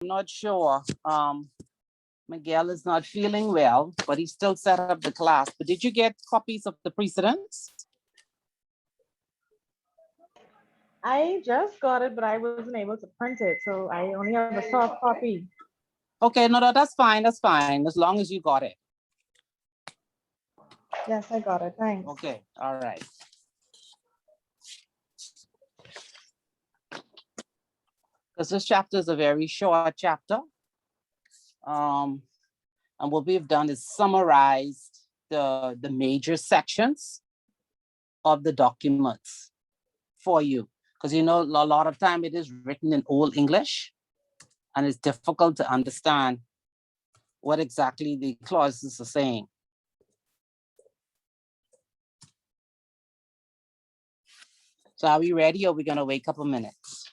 I'm not sure. Miguel is not feeling well, but he still set up the class. But did you get copies of the precedents? I just got it, but I wasn't able to print it, so I only have a soft copy. Okay, no, that's fine. That's fine. As long as you got it. Yes, I got it. Thanks. Okay, all right. Because this chapter is a very short chapter. And what we've done is summarized the major sections of the documents for you. Because you know, a lot of time it is written in Old English, and it's difficult to understand what exactly the clauses are saying. So are we ready, or are we gonna wait a couple minutes?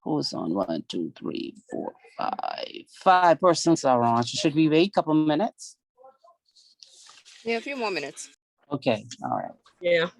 Who's on? 1, 2, 3, 4, 5. 5 persons are on. Should we wait a couple minutes? Yeah, a few more minutes. Okay, all right. Yeah.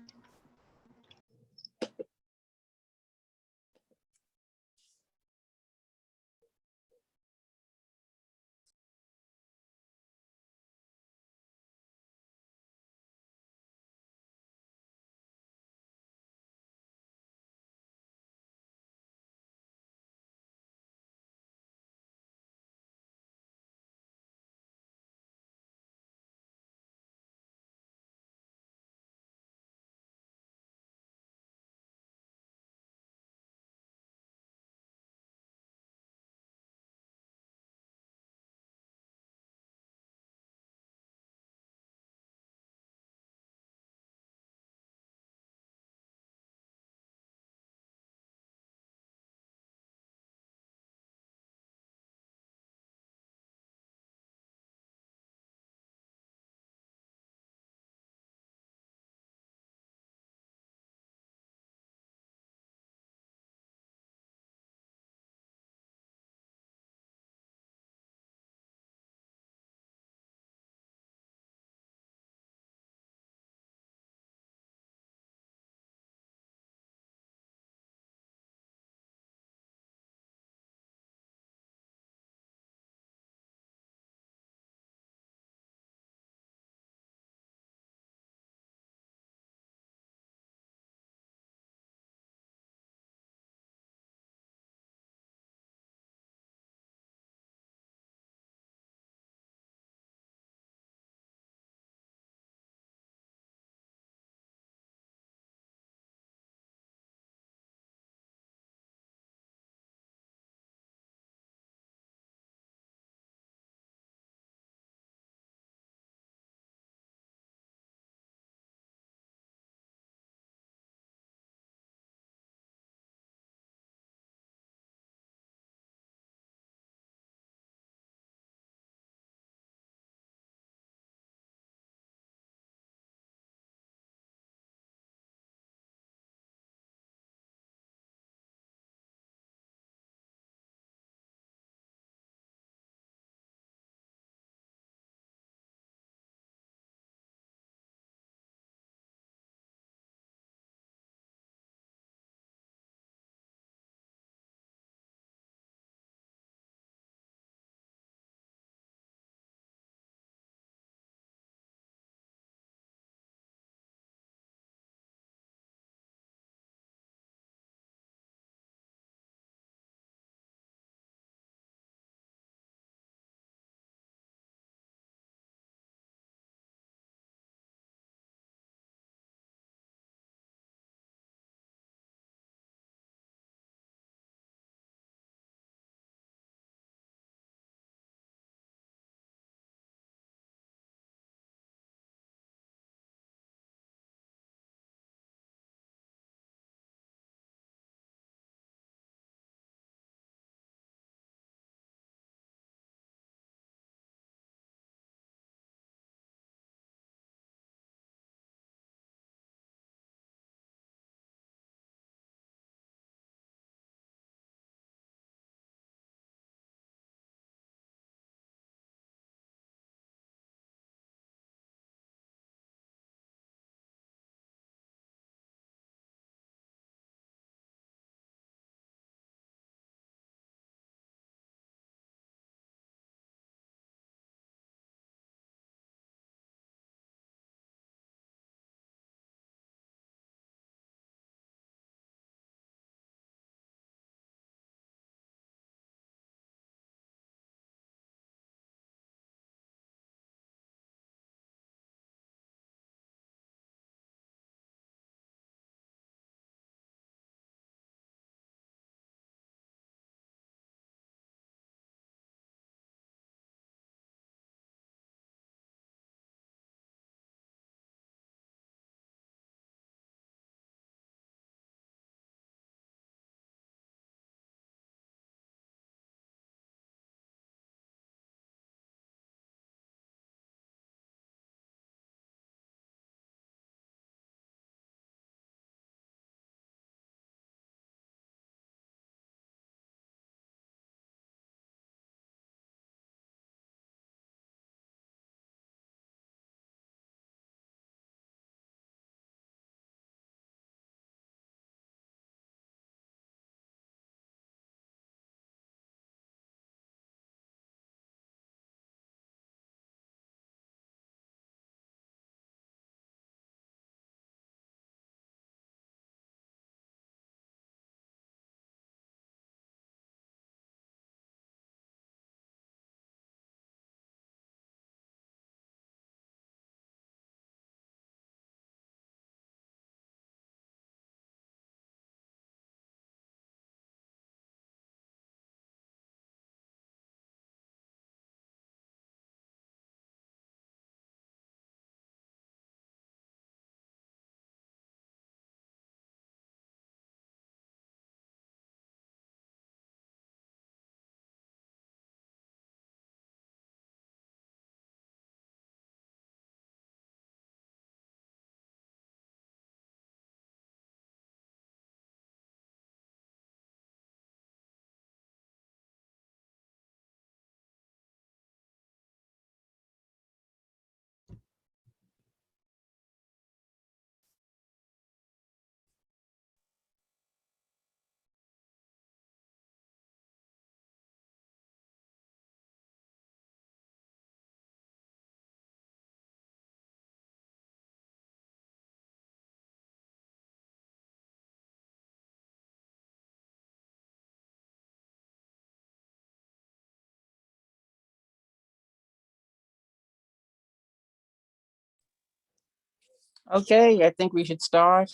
Okay, I think we should start.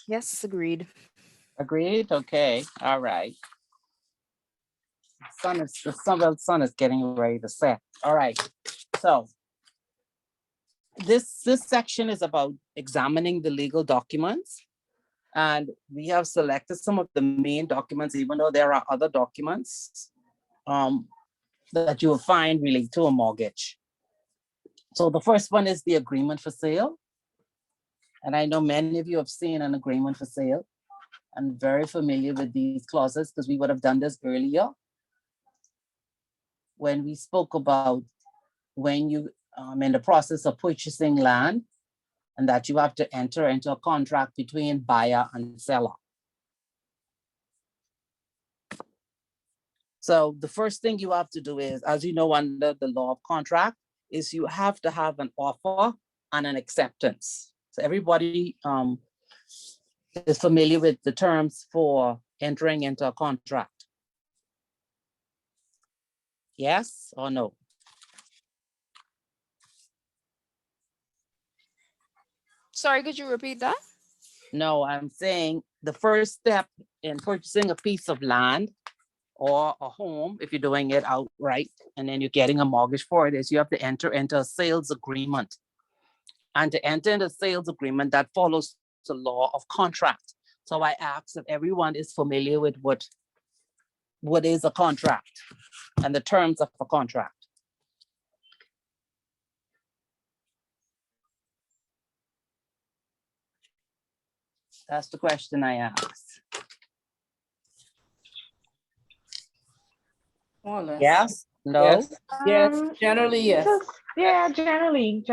Yes, agreed. Agreed? Okay, all right. The sun is getting ready to set. All right. So this section is about examining the legal documents. And we have selected some of the main documents, even though there are other documents that you will find relate to a mortgage. So the first one is the agreement for sale. And I know many of you have seen an agreement for sale. I'm very familiar with these clauses because we would have done this earlier when we spoke about when you in the process of purchasing land and that you have to enter into a contract between buyer and seller. So the first thing you have to do is, as you know, under the law of contract, is you have to have an offer and an acceptance. So everybody is familiar with the terms for entering into a contract. Yes or no? Sorry, could you repeat that? No, I'm saying the first step in purchasing a piece of land or a home, if you're doing it outright, and then you're getting a mortgage for it, is you have to enter into a sales agreement. And to enter into a sales agreement, that follows the law of contract. So I ask if everyone is familiar with what is a contract and the terms of a contract. That's the question I asked. More or less. Yes? No? Yes. Yes. Um, Generally, yes. Yeah, generally,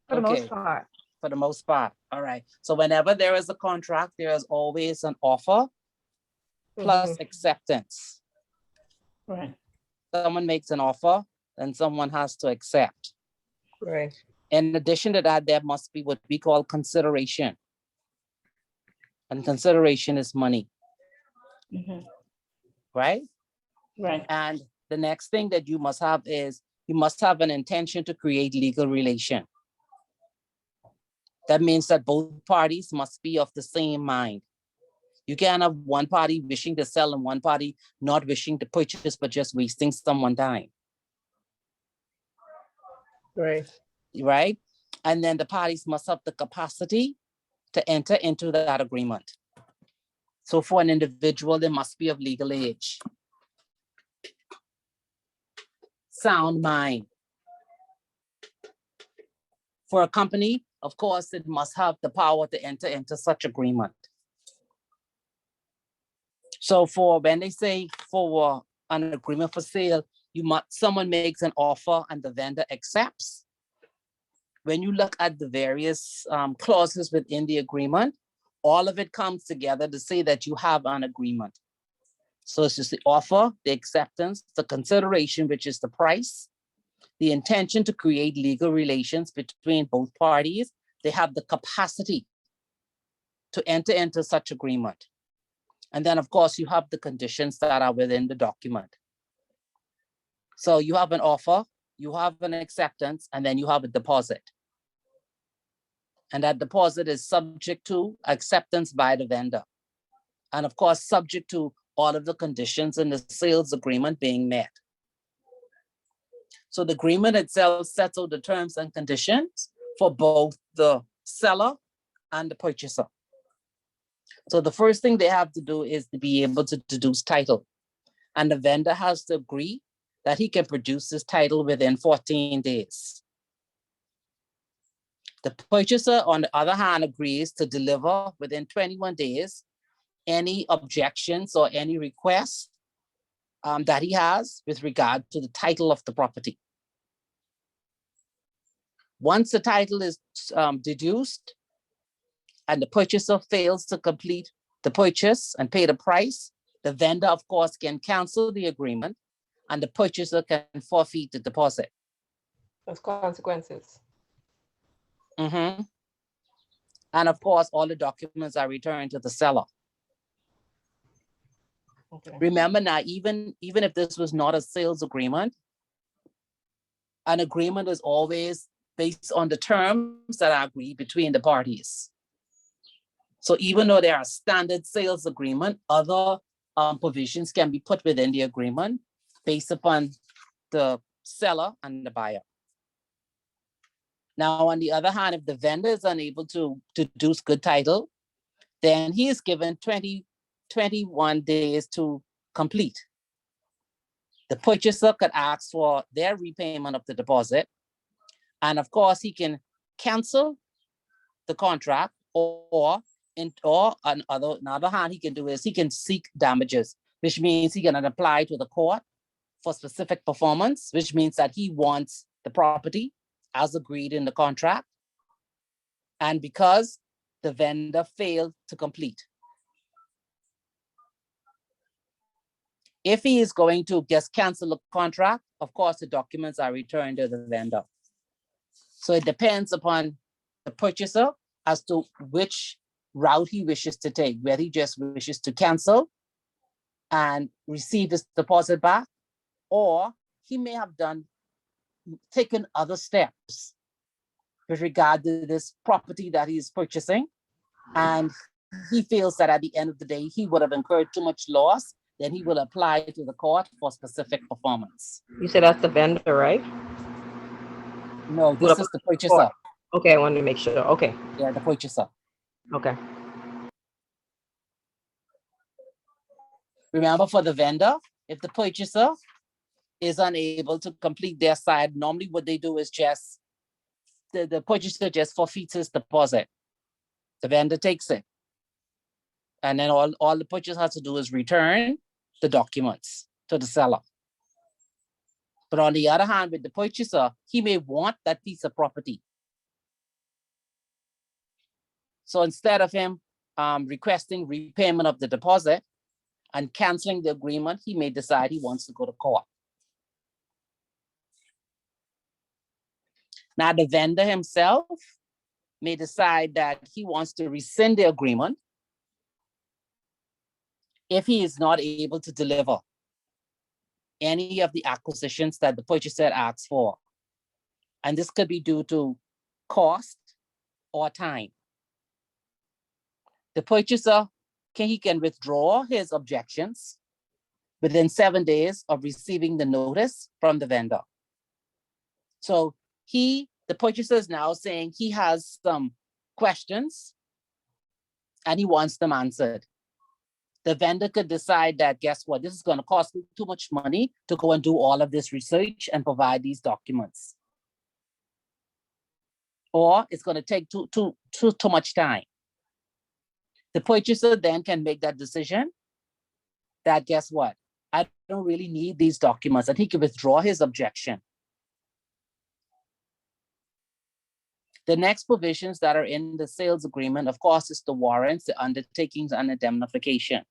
for the most Okay. part. For the most part. All right. So whenever there is a contract, there is always an offer plus acceptance. Right. Someone makes an offer, then someone has to accept. Right. In addition to that, there must be what we call consideration. And consideration is money, right? Right. And the next thing that you must have is you must have an intention to create legal relation. That means that both parties must be of the same mind. You can't have one party wishing to sell and one party not wishing to purchase, but just wasting someone's time. Right. Right? And then the parties must have the capacity to enter into that agreement. So for an individual, they must be of legal age. Sound mind. For a company, of course, it must have the power to enter into such agreement. So for when they say for an agreement for sale, someone makes an offer and the vendor accepts. When you look at the various clauses within the agreement, all of it comes together to say that you have an agreement. So it's just the offer, the acceptance, the consideration, which is the price, the intention to create legal relations between both parties. They have the capacity to enter into such agreement. And then, of course, you have the conditions that are within the document. So you have an offer, you have an acceptance, and then you have a deposit. And that deposit is subject to acceptance by the vendor. And of course, subject to all of the conditions in the sales agreement being met. So the agreement itself sets out the terms and conditions for both the seller and the purchaser. So the first thing they have to do is to be able to deduce title. And the vendor has to agree that he can produce his title within 14 days. The purchaser, on the other hand, agrees to deliver within 21 days any objections or any requests that he has with regard to the title of the property. Once the title is deduced and the purchaser fails to complete the purchase and pay the price, the vendor, of course, can cancel the agreement and the purchaser can forfeit the deposit. Those consequences. And of course, all the documents are returned to the seller. Okay. Remember now, even if this was not a sales agreement, An agreement is always based on the terms that are agreed between the parties. So even though there are standard sales agreement, other provisions can be put within the agreement based upon the seller and the buyer. Now, on the other hand, if the vendor is unable to deduce good title, then he is given 21 days to complete. The purchaser could ask for their repayment of the deposit. And of course, he can cancel the contract, or on other hand, he can do is he can seek damages, which means he can apply to the court for specific performance, which means that he wants the property as agreed in the contract. And because the vendor failed to complete. If he is going to just cancel the contract, of course, the documents are returned to the vendor. So it depends upon the purchaser as to which route he wishes to take, whether he just wishes to cancel and receive his deposit back, or he may have taken other steps with regard to this property that he's purchasing. And he feels that at the end of the day, he would have incurred too much loss, then he will apply to the court for specific performance. You said that's the vendor, right? No, this is the purchaser. Okay, I wanted to make sure. Okay, Yeah, the purchaser. okay. Remember, for the vendor, if the purchaser is unable to complete their side, normally what they do is just, the purchaser just forfeits his deposit. The vendor takes it. And then all the purchaser has to do is return the documents to the seller. But on the other hand, with the purchaser, he may want that piece of property. So instead of him requesting repayment of the deposit and canceling the agreement, he may decide he wants to go to court. Now, the vendor himself may decide that he wants to rescind the agreement if he is not able to deliver any of the acquisitions that the purchaser asks for. And this could be due to cost or time. The purchaser can withdraw his objections within 7 days of receiving the notice from the vendor. So the purchaser is now saying he has some questions and he wants them answered. The vendor could decide that, guess what, this is going to cost me too much money to go and do all of this research and provide these documents. Or it's going to take too much time. The purchaser then can make that decision that, guess what, I don't really need these documents, and he can withdraw his objection. The next provisions that are in the sales agreement, of course, is the warrants, the undertakings, and indemnification.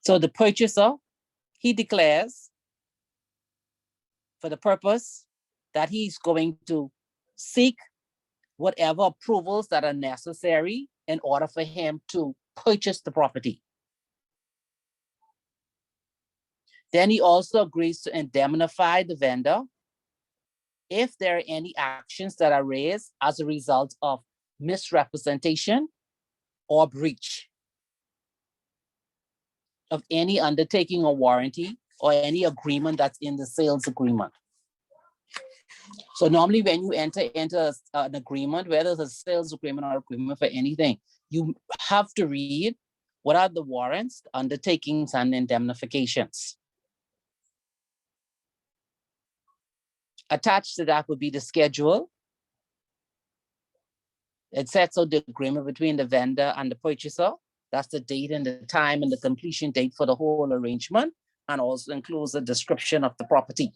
So the purchaser, he declares for the purpose that he's going to seek whatever approvals that are necessary in order for him to purchase the property. Then he also agrees to indemnify the vendor if there are any actions that are raised as a result of misrepresentation or breach of any undertaking or warranty or any agreement that's in the sales agreement. So normally when you enter into an agreement, whether it's a sales agreement or agreement for anything, you have to read what are the warrants, undertakings, and indemnifications. Attached to that would be the schedule. It sets out the agreement between the vendor and the purchaser. That's the date and the time and the completion date for the whole arrangement, and also includes a description of the property.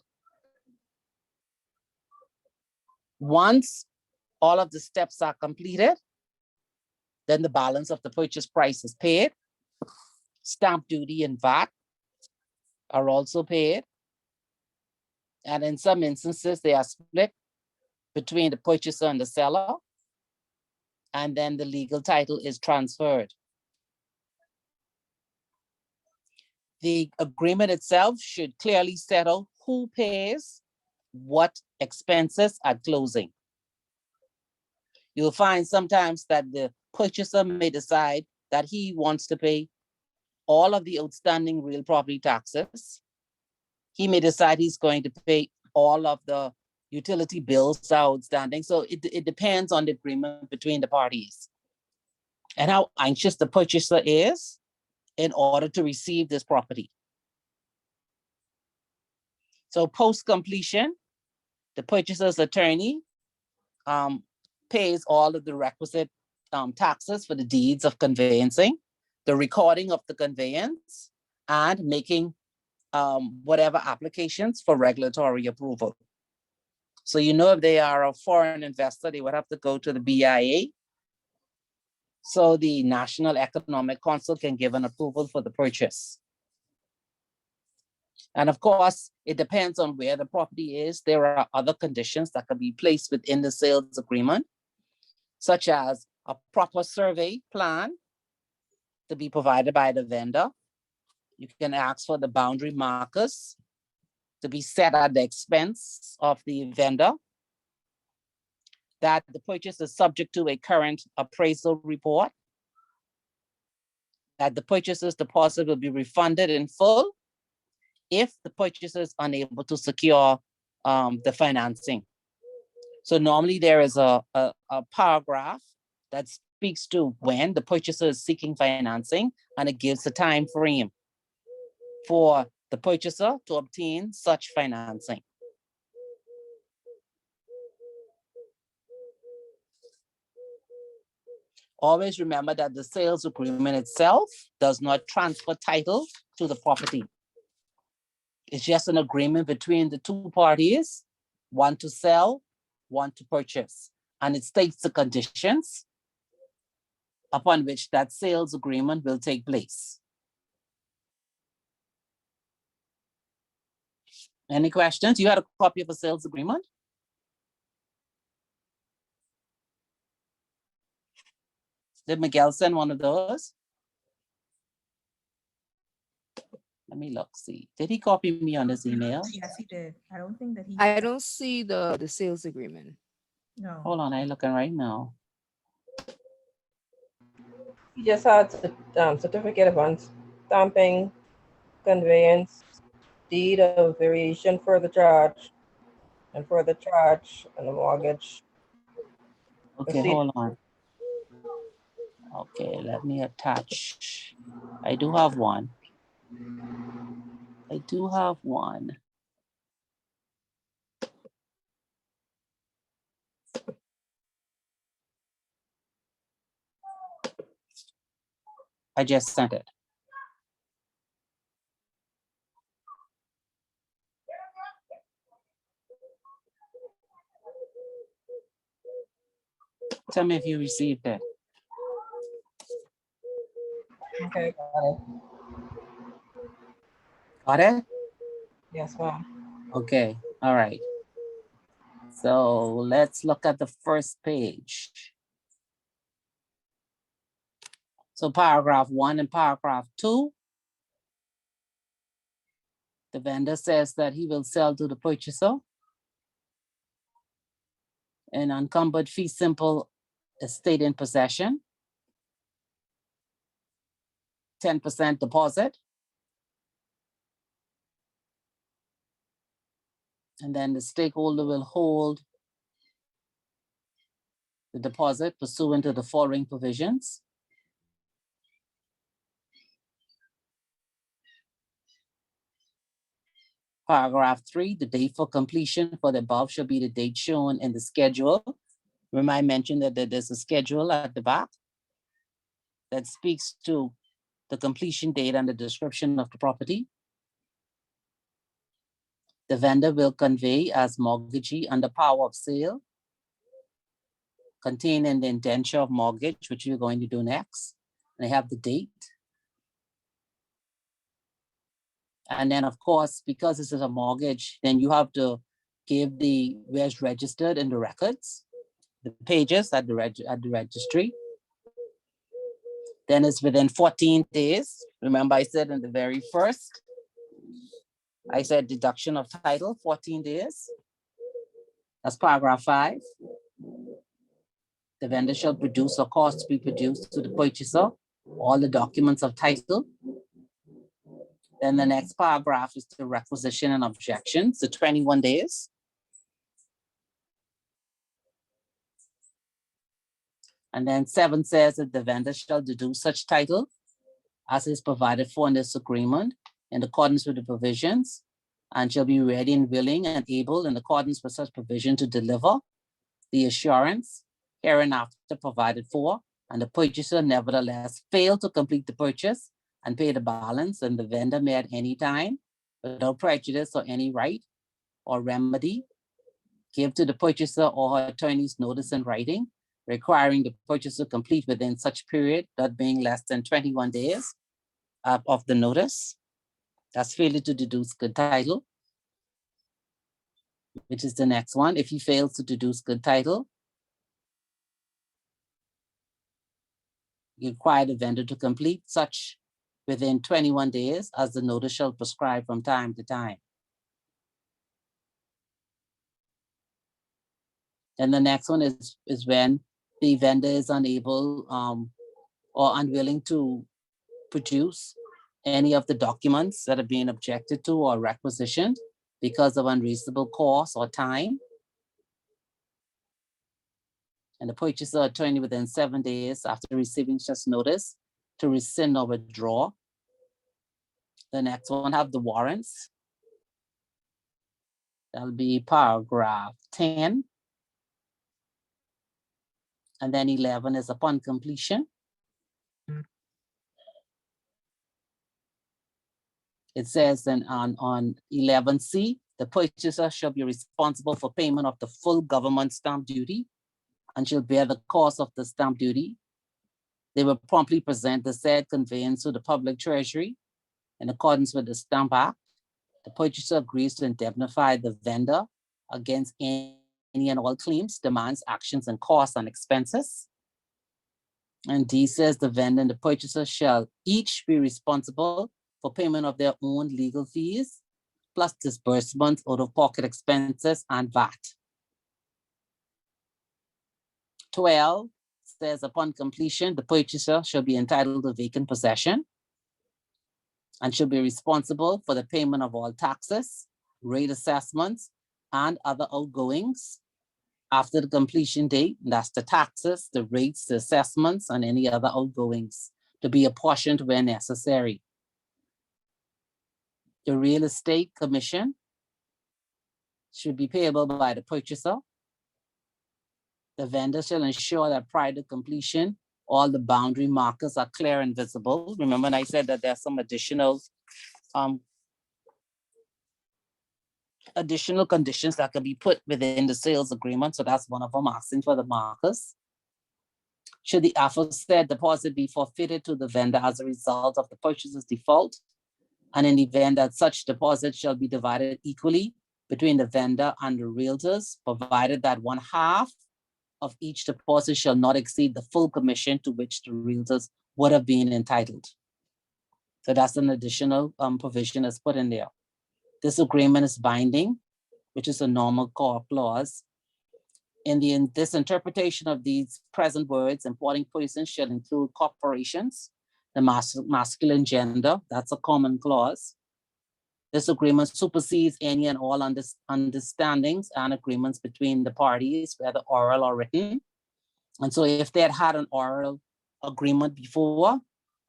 Once all of the steps are completed, then the balance of the purchase price is paid. Stamp duty and VAT are also paid. And in some instances, they are split between the purchaser and the seller. And then the legal title is transferred. The agreement itself should clearly set out who pays what expenses at closing. You'll find sometimes that the purchaser may decide that he wants to pay all of the outstanding real property taxes. He may decide he's going to pay all of the utility bills that are outstanding. So it depends on the agreement between the parties and how anxious the purchaser is in order to receive this property. So post-completion, the purchaser's attorney pays all of the requisite taxes for the deeds of conveyancing, the recording of the conveyance, and making whatever applications for regulatory approval. So you know if they are a foreign investor, they would have to go to the BIA. So the National Economic Council can give an approval for the purchase. And of course, it depends on where the property is. There are other conditions that can be placed within the sales agreement, such as a proper survey plan to be provided by the vendor. You can ask for the boundary markers to be set at the expense of the vendor, that the purchase is subject to a current appraisal report, that the purchaser's deposit will be refunded in full if the purchaser is unable to secure the financing. So normally there is a paragraph that speaks to when the purchaser is seeking financing, and it gives a time frame for the purchaser to obtain such financing. Always remember that the sales agreement itself does not transfer title to the property. It's just an agreement between the two parties, one to sell, one to purchase. And it states the conditions upon which that sales agreement will take place. Any questions? You had a copy of a sales agreement? Did Miguel send one of those? Let me look, see. Did he copy me on this email? Yes, he did. I don't think that he. I don't see the sales agreement. No. Hold on, I'm looking right now. You just had certificate of stamping, conveyance, deed of variation for the charge, and for the charge and the mortgage. Okay, hold on. Okay, let me attach. I do have one. I do have one. I just sent it. Tell me if you received it. Okay, got it. Got it? Yes, ma'am. Okay, all right. So let's look at the first page. So paragraph 1 and paragraph 2. The vendor says that he will sell to the purchaser an unencumbered fee simple estate in possession, 10% deposit. And then the stakeholder will hold the deposit pursuant to the following provisions. Paragraph 3, the date for completion for the above shall be the date shown in the schedule. Remember, I mentioned that there's a schedule at the back that speaks to the completion date and the description of the property. The vendor will convey as mortgagee under power of sale, contained in the indenture of mortgage, which we're going to do next. And I have the date. And then of course, because this is a mortgage, then you have to give the where it's registered in the records, the pages at the registry. Then it's within 14 days. Remember I said in the very first, I said deduction of title, 14 days. That's paragraph 5. The vendor shall produce or cause to be produced to the purchaser all the documents of title. Then the next paragraph is the requisition and objections, the 21 days. And then 7 says that the vendor shall deduce such title as is provided for in this agreement in accordance with the provisions, and shall be ready and willing and able in accordance with such provision to deliver the assurance hereinafter provided for, and the purchaser nevertheless fail to complete the purchase and pay the balance, and the vendor may at any time, without prejudice or any right or remedy, give to the purchaser or her attorneys notice in writing, requiring the purchaser complete within such period, that being less than 21 days of the notice. That's failure to deduce good title, which is the next one. If he fails to deduce good title, you require the vendor to complete such within 21 days as the notice shall prescribe from time to time. And the next one is when the vendor is unable or unwilling to produce any of the documents that are being objected to or requisitioned because of unreasonable cost or time. And the purchaser attorney within 7 days after receiving such notice to rescind or withdraw. The next one have the warrants. That'll be paragraph 10. And then 11 is upon completion. It says then on 11C, the purchaser shall be responsible for payment of the full government stamp duty and shall bear the cost of the stamp duty. They will promptly present the said conveyance to the public treasury in accordance with the Stamp Act. The purchaser agrees to indemnify the vendor against any and all claims, demands, actions, and costs and expenses. And D says the vendor and the purchaser shall each be responsible for payment of their own legal fees, plus disbursements, out-of-pocket expenses, and VAT. 12 says upon completion, the purchaser shall be entitled to vacant possession and shall be responsible for the payment of all taxes, rate assessments, and other outgoings after the completion date. That's the taxes, the rates, the assessments, and any other outgoings to be apportioned where necessary. The real estate commission should be payable by the purchaser. The vendor shall ensure that prior to completion, all the boundary markers are clear and visible. Remember, I said that there's some additional conditions that can be put within the sales agreement. So that's one of them, asking for the markers. Should the aforesaid deposit be forfeited to the vendor as a result of the purchaser's default, and in the event that such deposit shall be divided equally between the vendor and the realtors, provided that 1/2 of each deposit shall not exceed the full commission to which the realtors would have been entitled. So that's an additional provision that's put in there. This agreement is binding, which is a normal core clause. In this interpretation of these present words, importing persons shall include corporations, the masculine gender, that's a common clause. This agreement supersedes any and all understandings and agreements between the parties, whether oral or written. And so if they had an oral agreement before,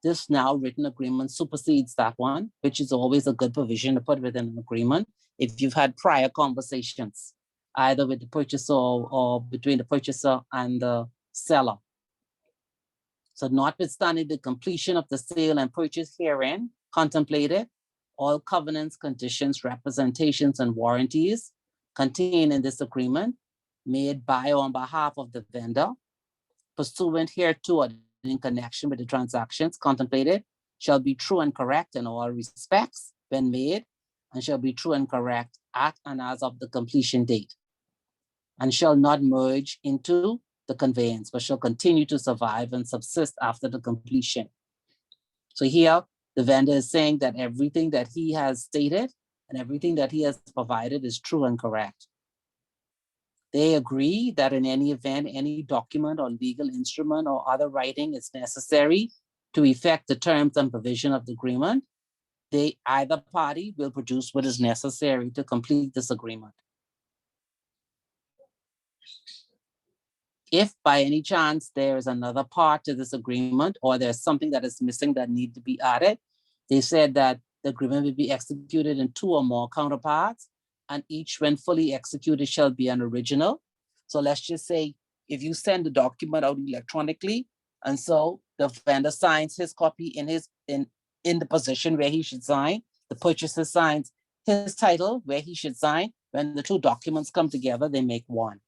this now written agreement supersedes that one, which is always a good provision to put within an agreement if you've had prior conversations, either with the purchaser or between the purchaser and the seller. So notwithstanding the completion of the sale and purchase herein contemplated, all covenants, conditions, representations, and warranties contained in this agreement made by or on behalf of the vendor, pursuant hereto or in connection with the transactions contemplated, shall be true and correct in all respects when made, and shall be true and correct at and as of the completion date, and shall not merge into the conveyance, but shall continue to survive and subsist after the completion. So here, the vendor is saying that everything that he has stated and everything that he has provided is true and correct. They agree that in any event, any document or legal instrument or other writing is necessary to effect the terms and provision of the agreement. Either party will produce what is necessary to complete this agreement. If by any chance there is another part to this agreement or there's something that is missing that need to be added, they said that the agreement will be executed in 2 or more counterparts, and each when fully executed shall be an original. So let's just say if you send the document out electronically, and so the vendor signs his copy in the position where he should sign, the purchaser signs his title where he should sign. When the 2 documents come together, they make one.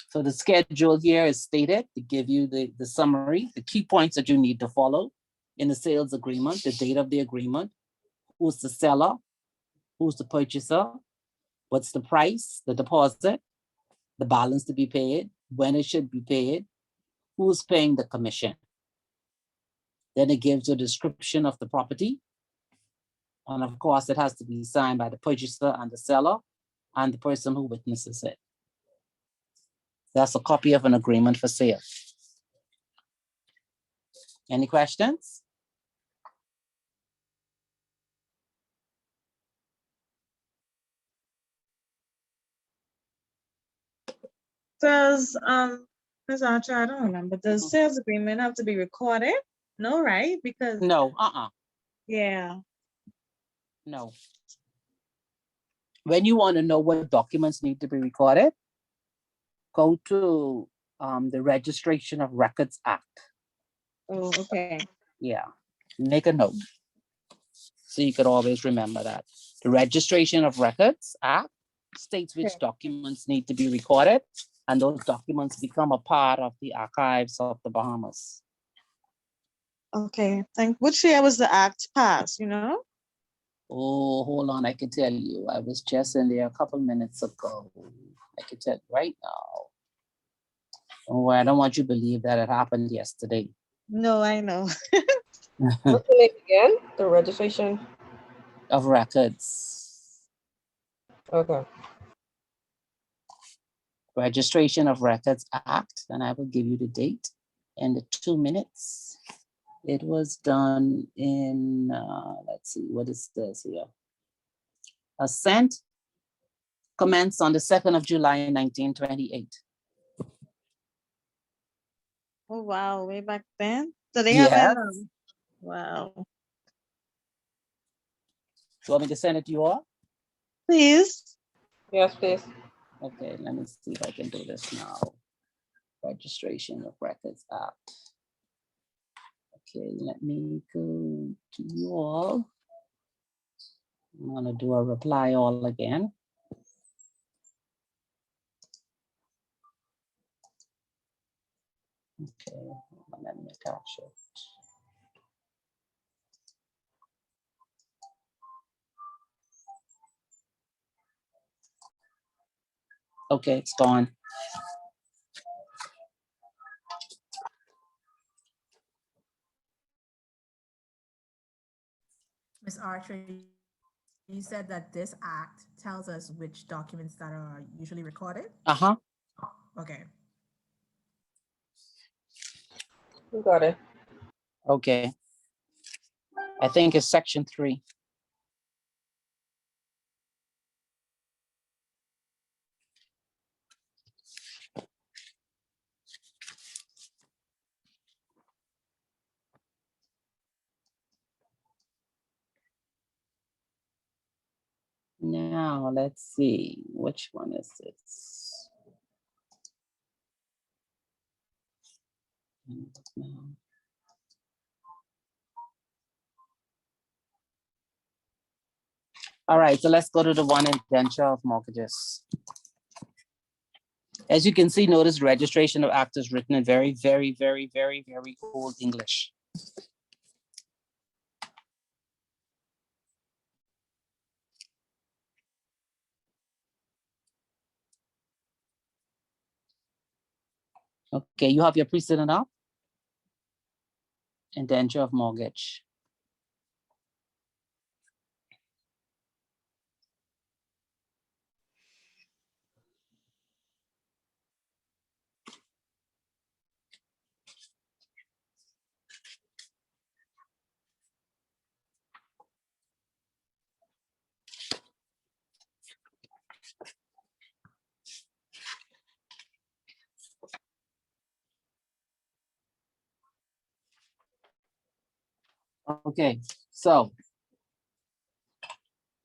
So the schedule here is stated to give you the summary, the key points that you need to follow in the sales agreement, the date of the agreement, who's the seller, who's the purchaser, what's the price, the deposit, the balance to be paid, when it should be paid, who's paying the commission. Then it gives you a description of the property. And of course, it has to be signed by the purchaser and the seller and the person who witnesses it. That's a copy of an agreement for sale. Any questions? Does, Ms. Archer, I don't remember, does sales agreement have to be recorded? No, right? Because, No, yeah, no. When you want to know what documents need to be recorded, go to the Registration of Records Act. oh, okay. Yeah, make a note. So you could always remember that. The Registration of Records Act states which Okay. documents need to be recorded, and those documents become a part of the archives of the Bahamas. Okay, which year was the act passed, you know? Oh, hold on, I can tell you. I was just in there a couple minutes ago. I can tell you right now. Oh, I don't want you to believe that it happened yesterday. No, I know. What's the name again? The registration? Of records. Okay. Registration of Records Act, and I will give you the date in the 2 minutes. It was done in, let's see, what is this here? Assent commenced on the 2nd of July, 1928. Oh, wow, way back then? So they haven't, Yes. wow. You want me to send it to you all? Please. Yes, please. Okay, let me see if I can do this now. Registration of Records Act. Okay, let me go to you all. I'm gonna do a reply all again. Okay, let me attach it. Okay, it's gone. Ms. Archer, you said that this act tells us which documents that are usually recorded? Uh-huh. Okay. You got it. Okay. I think it's section 3. Now, let's see, which one is this? All right, so let's go to the one indenture of mortgages. As you can see, notice registration of act is written in very, very, very, very, very old English. Okay, you have your precedent up. Indenture of mortgage. Okay, so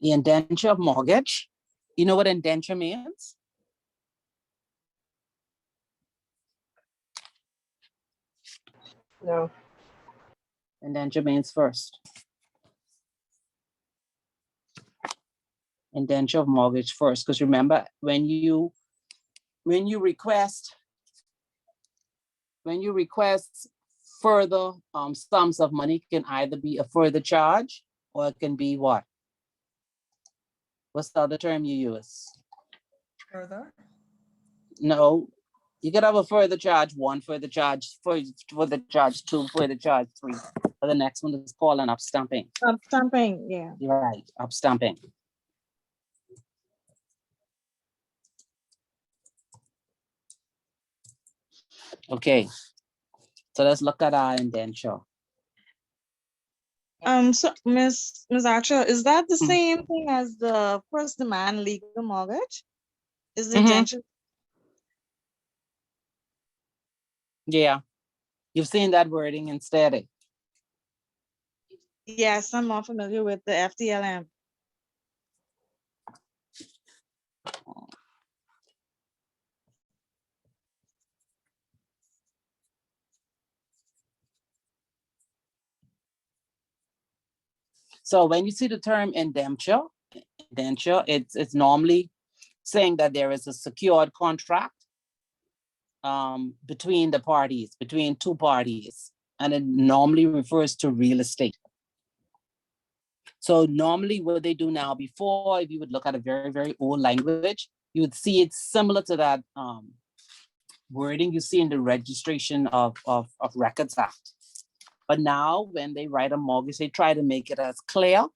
the indenture of mortgage. You know what indenture means? No. Indenture means first. Indenture of mortgage first, because remember when you request further sums of money, can either be a further charge or it can be what? What's the other term you use? Further. No, you could have a further charge, one further charge, for the charge, two further charge, three. But the next one is called an upstamping. Stamping, yeah. You're right, upstamping. Okay, so let's look at our indenture. So Miss Archer, is that the Mm. same thing as the first demand legal mortgage? Is the Mhm. indenture? Yeah, you've seen that wording instead. Yes, I'm more familiar with the FDLM. So when you see the term indenture, it's normally saying that there is a secured contract between the parties, between two parties, and it normally refers to real estate. So normally what they do now, before, if you would look at a very, very old language, you would see it's similar to that wording you see in the Registration of Records Act. But now when they write a mortgage, they try to make it as clear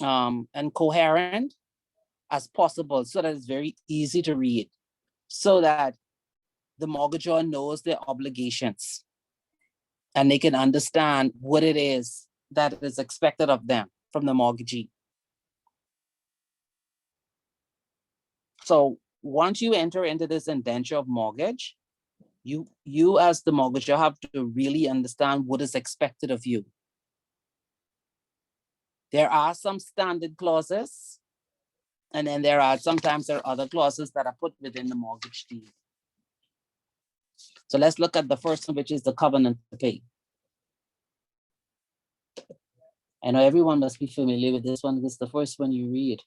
and coherent as possible so that it's very easy to read, so that the mortgagor knows their obligations and they can understand what it is that is expected of them from the mortgagee. So once you enter into this indenture of mortgage, you as the mortgagor have to really understand what is expected of you. There are some standard clauses, and then sometimes there are other clauses that are put within the mortgage deed. So let's look at the first one, which is the covenant to pay. I know everyone must be familiar with this one. This is the first one you read.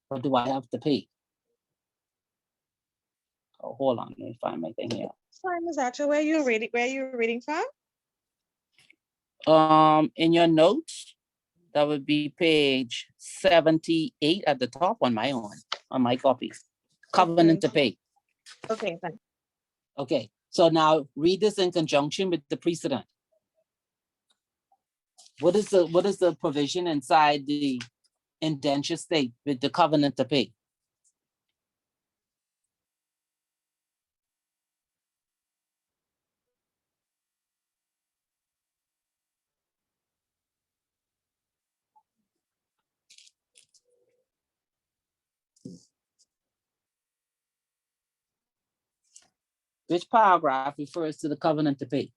What do I have to pay? Oh, hold on, let me find my thing here. Sorry, Miss Archer, where you reading from? In your notes, that would be page 78 at the top on my copy. Covenant to pay. Okay, thanks. Okay, so now read this in conjunction with the precedent. What is the provision inside the indenture state with the covenant to pay? Which paragraph refers to the covenant to pay?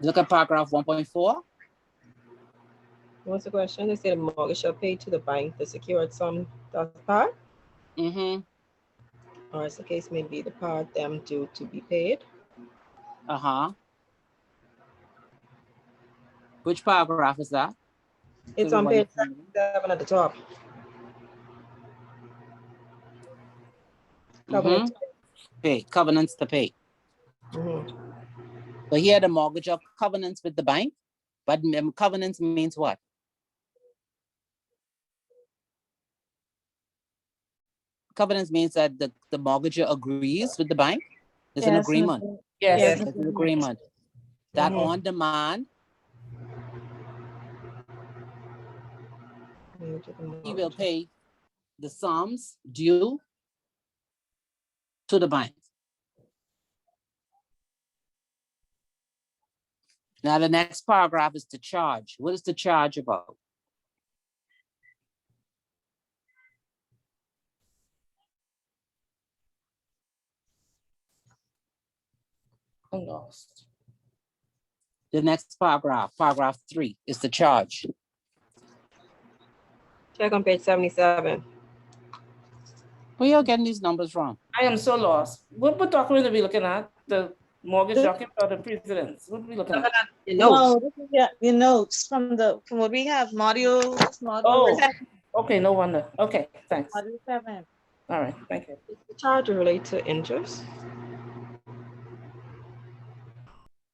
Look at paragraph 1.4. What's the question? They say the mortgage shall pay to the bank the secured sum thus part, Mm-hmm. or as the case may be, the part them due to be paid. Uh-huh. Which paragraph is that? It's So on everyone- page 7 at the top. Covenant. Pay, covenants to pay. Mhm. So here the mortgage of covenants with the bank, but covenants means what? Covenants means that the mortgager agrees with the bank. It's an Yes, agreement. yes, It's an agreement. that Mhm. on demand, he will pay the sums due to the bank. Now, the next paragraph is the charge. What is the charge about? I'm lost. The next paragraph, paragraph 3, is the charge. Check on page 77. Where you getting these numbers from? I am so lost. What document are we looking at? The mortgage document or the precedents? What are we looking at? Your notes. No, this is your notes from what we have, module Oh, 7. okay, no wonder. Okay, thanks. Module 7. All right, thank you. Is the charge relate to interest?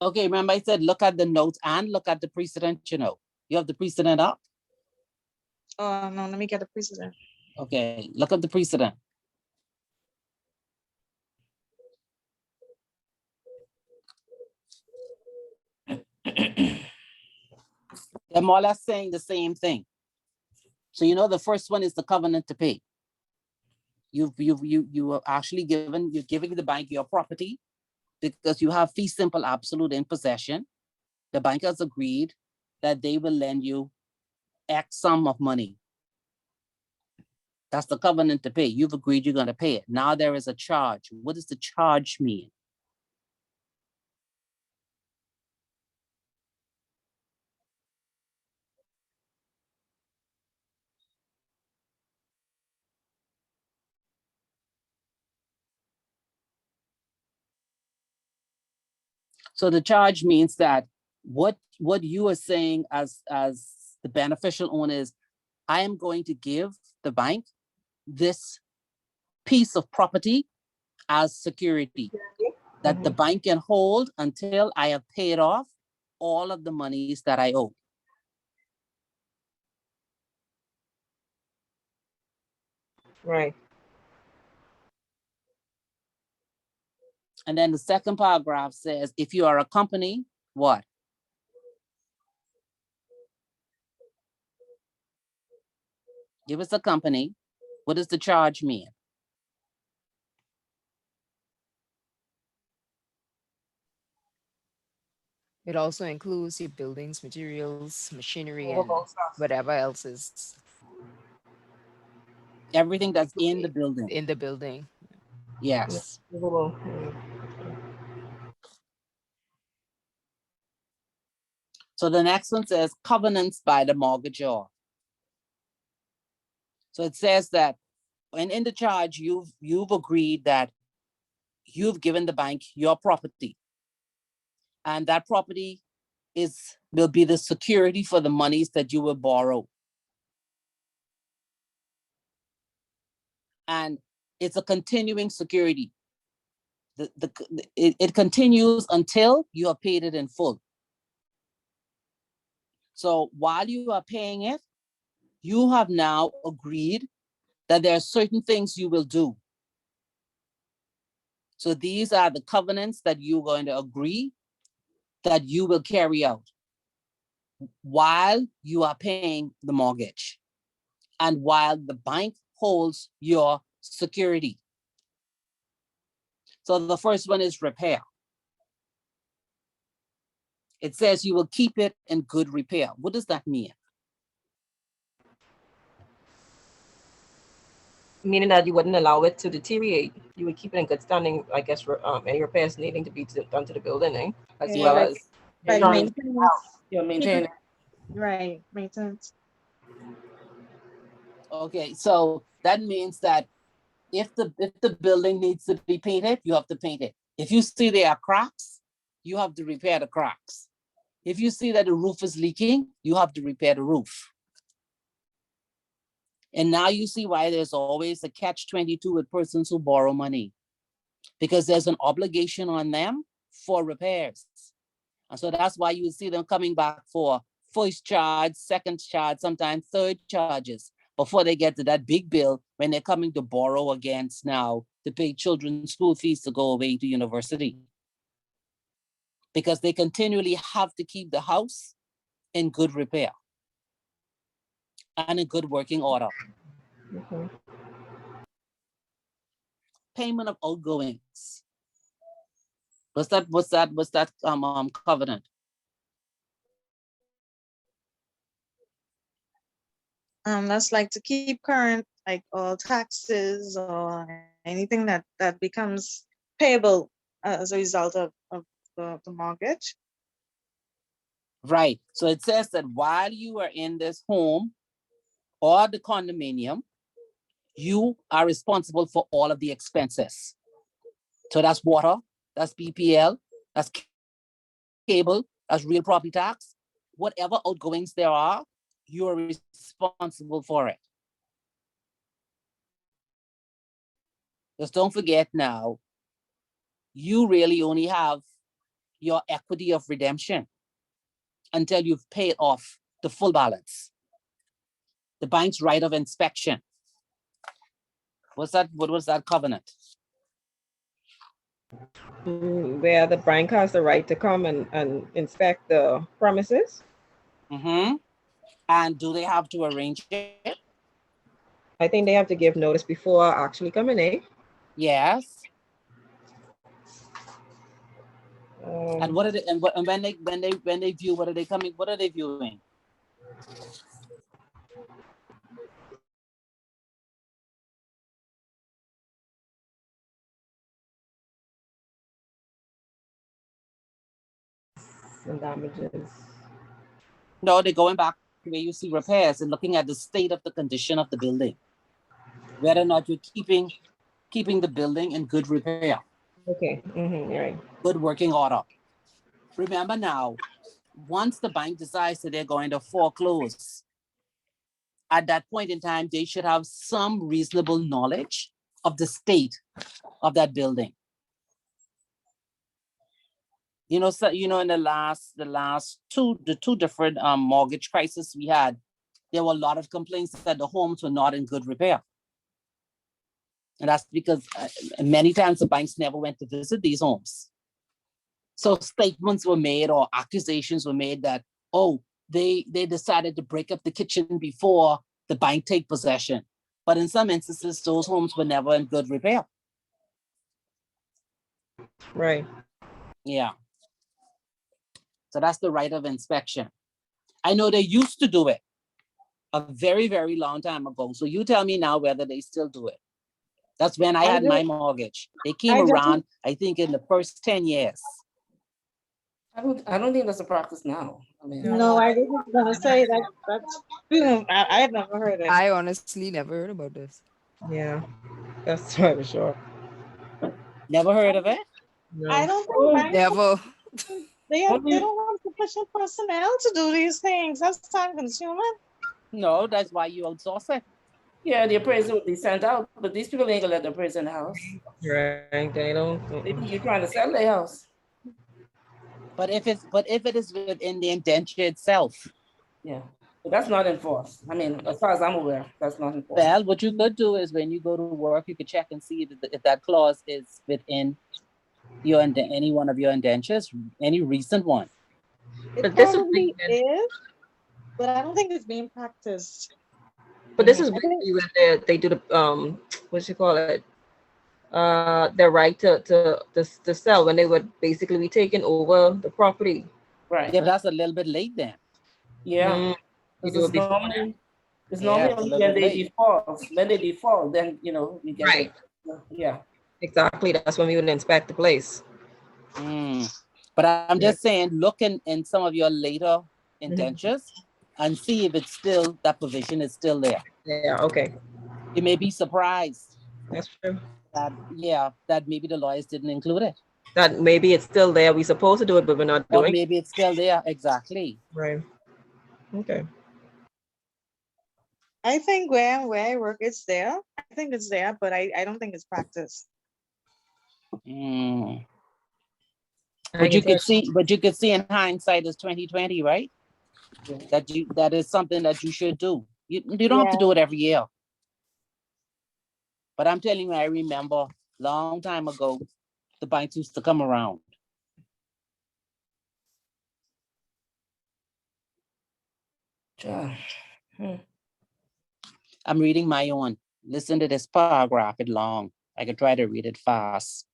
Okay, remember I said look at the notes and look at the precedent, you know. You have the precedent up? Oh, no, let me get the precedent. Okay, look at the precedent. They're more or less saying the same thing. So you know the first one is the covenant to pay. You are actually you're giving the bank your property because you have fee simple absolute in possession. The bank has agreed that they will lend you X sum of money. That's the covenant to pay. You've agreed you're going to pay it. Now there is a charge. What does the charge mean? So the charge means that what you are saying as the beneficial owner is, I am going to give the bank this piece of property as security that the bank can hold until I have paid off all of the monies that I owe. Right. And then the second paragraph says, if you are a company, what? Give us a company. What does the charge mean? It also includes your buildings, materials, machinery, and Movable stuff. whatever else is Everything that's in the building. in the building. Yes. Movable. So the next one says covenants by the mortgagor. So it says that when in the charge, you've agreed that you've given the bank your property. And that property will be the security for the monies that you will borrow. And it's a continuing security. It continues until you have paid it in full. So while you are paying it, you have now agreed that there are certain things you will do. So these are the covenants that you're going to agree that you will carry out while you are paying the mortgage and while the bank holds your security. So the first one is repair. It says you will keep it in good repair. What does that mean? Meaning that you wouldn't allow it to deteriorate. You would keep it in good standing, I guess, for any repairs needing to be done to the building, eh? As Yeah, well like- as Like Strong. maintenance, You're maintaining. right, maintenance. Okay, so that means that if the building needs to be painted, you have to paint it. If you see there are cracks, you have to repair the cracks. If you see that the roof is leaking, you have to repair the roof. And now you see why there's always a catch-22 with persons who borrow money, because there's an obligation on them for repairs. And so that's why you see them coming back for first charge, second charge, sometimes third charges before they get to that big bill when they're coming to borrow against now to pay children's school fees to go away to university. because they continually have to keep the house in good repair and in good working order. Okay. Payment of outgoings. What's that covenant? That's like to keep current, like all taxes or anything that becomes payable as a result of the mortgage. Right. So it says that while you are in this home or the condominium, you are responsible for all of the expenses. So that's water, that's BPL, that's cable, that's real property tax, whatever outgoings there are, you are responsible for it. Just don't forget now, you really only have your equity of redemption until you've paid off the full balance. The bank's right of inspection. What was that covenant? Where the bank has the right to come and inspect the premises. Mm-hmm. And do they have to arrange it? I think they have to give notice before actually coming in. Yes. And what are they, and when they view, what are they coming, what are they viewing? And damages. No, they're going back to where you see repairs and looking at the state of the condition of the building. Whether or not you're keeping the building in good repair, Okay. Right. good working order. Remember now, once the bank decides that they're going to foreclose, at that point in time, they should have some reasonable knowledge of the state of that building. You know, so in the two different mortgage crises we had, there were a lot of complaints that the homes were not in good repair. And that's because many times the banks never went to visit these homes. So statements were made or accusations were made that, oh, they decided to break up the kitchen before the bank take possession. But in some instances, those homes were never in good repair. Right. Yeah. So that's the right of inspection. I know they used to do it a very, very long time ago. So you tell me now whether they still do it. That's when I had my mortgage. They came around, I think, in the first 10 years. I don't think that's a practice now. I mean, No, I was gonna say that's I had never heard it. I honestly never heard about this. Yeah. That's for sure. Never heard of it? I No. don't think Oh, banks Never. they Only- don't have sufficient personnel to do these things. That's time consuming. No, that's why you outsource it. yeah, the appraiser would be sent out, but these people ain't gonna let the appraiser in the house. Right. They don't. They think you're trying to sell their house. But if it is within the indenture itself, Yeah, but that's not enforced. I mean, as far as I'm aware, that's not enforced. well, what you could do is when you go to work, you could check and see if that clause is within any one of your indentures, any recent one. It But this is probably is, but I don't think it's being practiced. But this is I think- basically when they do the what you call it, their right to sell when they would basically be taking over the property. Right. Yeah, that's a little bit late then. Yeah. You Because do it it's before normally, it's Yeah, normally it's a only little when bit they late. default. When they default, then you get Right. yeah. Exactly. That's when we would inspect the place. But I'm just saying, look in some of your later indentures and see if it's still, that provision is still there. Yeah. Okay. You may be surprised That's true. that maybe the lawyers didn't include it. That maybe it's still there. We're supposed to do it, but we're not Or doing. maybe it's still there, exactly. Right. Okay. I think where I work, it's there. I think it's there, but I don't think it's practiced. Mm. I But you can could see in hindsight is 2020, right? Yeah. That is something that you should do. You don't have to do it every year. But I'm telling you, I remember long time ago, the banks used to come around. Ja. I'm reading my own. Listen to this paragraph, it's long. I can try to read it fast.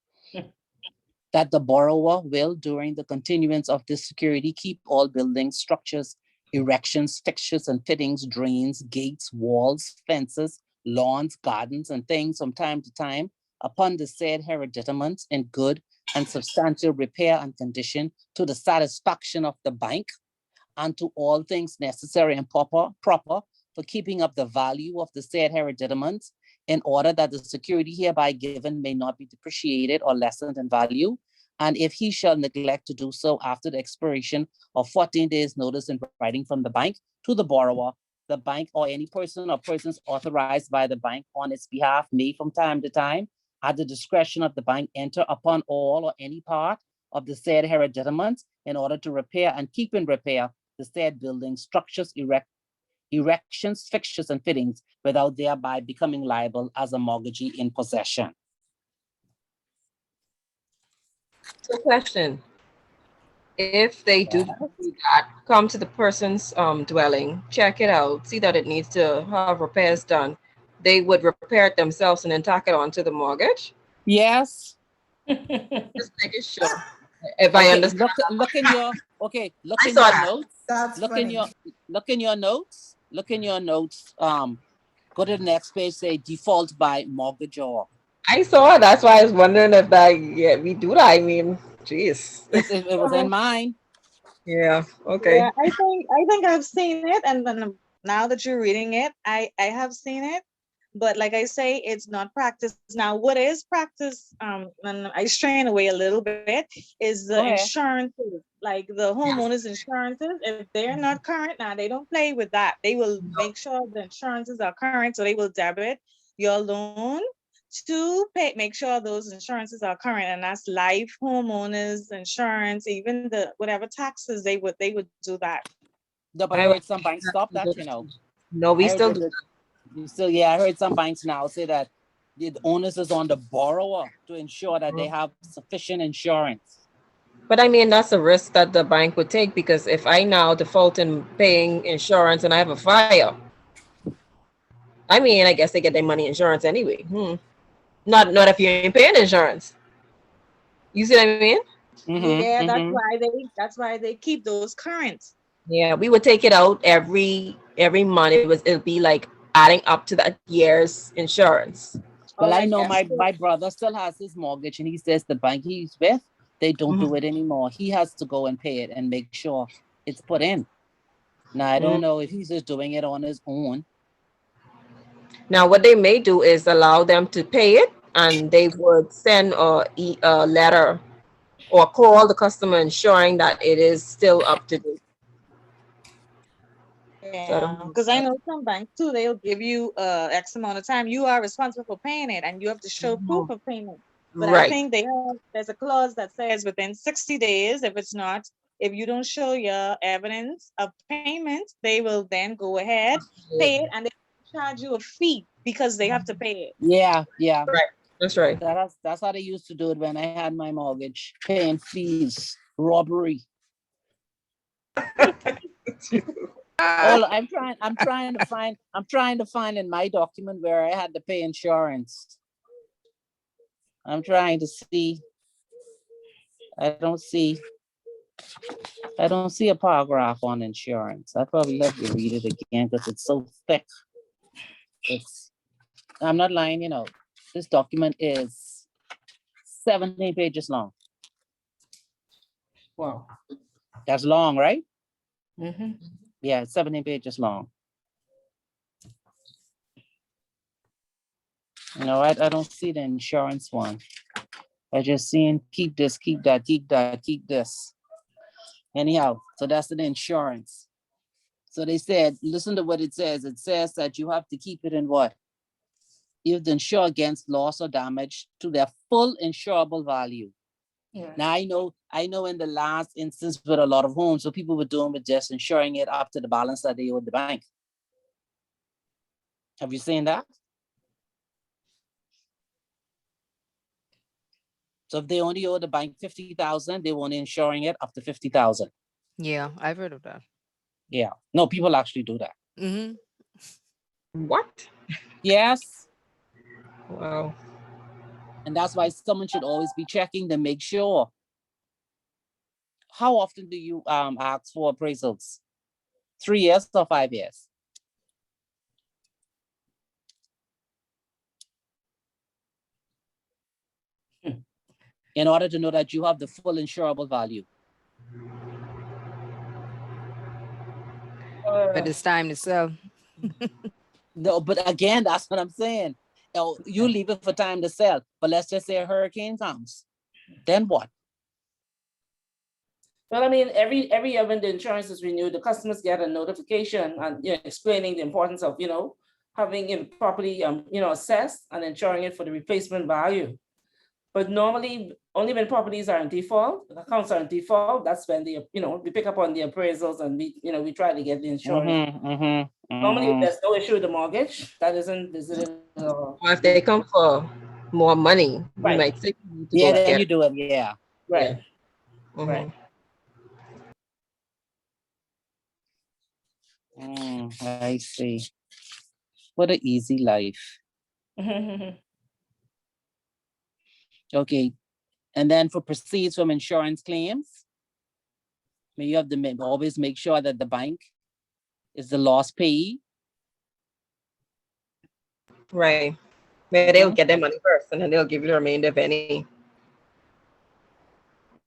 That the borrower will, during the continuance of this security, keep all buildings, structures, erections, fixtures and fittings, drains, gates, walls, fences, lawns, gardens, and things from time to time upon the said hereditaments in good and substantial repair and condition to the satisfaction of the bank, and to all things necessary and proper for keeping up the value of the said hereditaments, in order that the security hereby given may not be depreciated or lessened in value. And if he shall neglect to do so after the expiration of 14 days notice in writing from the bank to the borrower, the bank or any person or persons authorized by the bank on its behalf may from time to time, at the discretion of the bank, enter upon all or any part of the said hereditaments in order to repair and keep in repair the said buildings, structures, erections, fixtures, and fittings, without thereby becoming liable as a mortgagee in possession. So question, if they do that, come to the person's dwelling, check it out, see that it needs to have repairs done, they would repair it themselves and then tack it on to the mortgage? Yes. Just making sure. If I Okay, understand. look in your, okay, look I in saw your that. notes. That's Look funny. in your, look in your notes. Look in your notes. Go to the next page, say default by Mortgagor. I saw it. That's why I was wondering if that, yeah, we do that. I mean, jeez. It was in mine. Yeah. Okay. Yeah, I think I've seen it, and then now that you're reading it, I have seen it. But like I say, it's not practice. Now, what is practice? And I strain away a little bit, is the Go ahead. insurances, like the homeowners insurances. If they're not current, now they don't play with that. They will make sure the insurances are current, so they will debit your loan to make sure those insurances are current, and that's life, homeowners insurance, even the whatever taxes they would do that. No, but I heard some banks stop that, you know. No, we I heard still that do. you still, yeah, I heard some banks now say that the onus is on the borrower to ensure that they have sufficient insurance. But I mean, that's a risk that the bank would take, because if I now default in paying insurance and I have a fire, I mean, I guess they get their money insurance anyway. Not if you ain't paying insurance. You see what I mean? Yeah, Mm-hmm. that's why they keep those current. Yeah, we would take it out every month. It'll be like adding up to that year's insurance. Well, Or I like know my escrow. brother still has his mortgage, and he says the bank he's with, they don't do it anymore. He has to go and pay it and make sure it's put in. Now, I don't know if he's just doing it on his own. Now, what they may do is allow them to pay it, and they would send a letter or call the customer ensuring that it is still up to date. Yeah, because I know some banks too, they'll give you X amount of time. You are responsible for paying it, and you have to show proof of payment. But I Right. think there's a clause that says within 60 days, if you don't show your evidence of payment, they will then go ahead, pay it, and they charge you a fee because they have to pay it. Yeah. Right. That's right. That's how they used to do it when I had my mortgage, paying fees, robbery. I'm trying to find in my document where I had to pay insurance. I'm trying to see. I don't see a paragraph on insurance. I probably have to read it again because it's so thick. I'm not lying, you know. This document is 17 pages long. Wow. That's long, right? Mm-hmm. Yeah, it's 17 pages long. You know, I don't see the insurance one. I just seen keep this, keep that, keep that, keep this. Anyhow, so that's the insurance. So they said, listen to what it says. It says that you have to keep it in what? You have to insure against loss or damage to their full insurable value. Yeah. Now I know in the last instance with a lot of homes, so people were doing with just insuring it up to the balance that they owed the bank. Have you seen that? So if they only owe the bank 50,000, they won't insuring it up to 50,000. Yeah, I've heard of that. Yeah. No, people actually do that. Hmm. What? Yes. Wow. And that's why someone should always be checking to make sure. How often do you ask for appraisals? 3 years or 5 years? In order to know that you have the full insurable value. But it's time to sell. No, but again, that's what I'm saying. You leave it for time to sell, but let's just say a hurricane comes. Then what? Well, I mean, every year when the insurance is renewed, the customers get a notification and explaining the importance of having it properly assessed and insuring it for the replacement value. But normally, only when properties are in default, accounts are in default, that's when we pick up on the appraisals and we try to get the insurance. Normally, if there's no issue with the mortgage, that isn't visited. Or if they come for more money, we Right. might say you need to Yeah, go then get you it. do it. Yeah. Right. Mhm. Right. I see. What an easy life. Okay. And then for proceeds from insurance claims, you have to always make sure that the bank is the lost payee. Right. Where they'll get their money first and then they'll give you the remainder if any.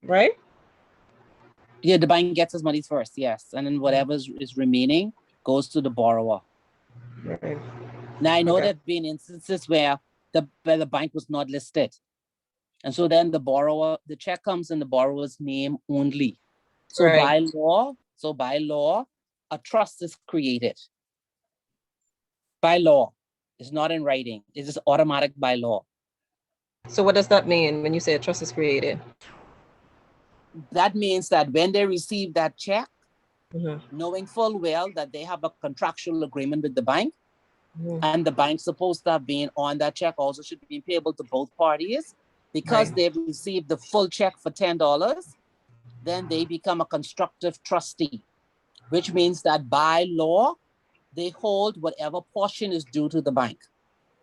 Right? Yeah, the bank gets his money first, yes. And then whatever is remaining goes to the borrower. Right. Now, I know Okay. there have been instances where the bank was not listed. And so then the check comes in the borrower's name only. So Right. by law, a trust is created. By law. It's not in writing. It is automatic by law. So what does that mean when you say a trust is created? That means that when they receive that check, Mhm. knowing full well that they have a contractual agreement with the bank, Mhm. and the bank's supposed to have been on that check also should be payable to both parties, because Right. they've received the full check for $10, then they become a constructive trustee, which means that by law, they hold whatever portion is due to the bank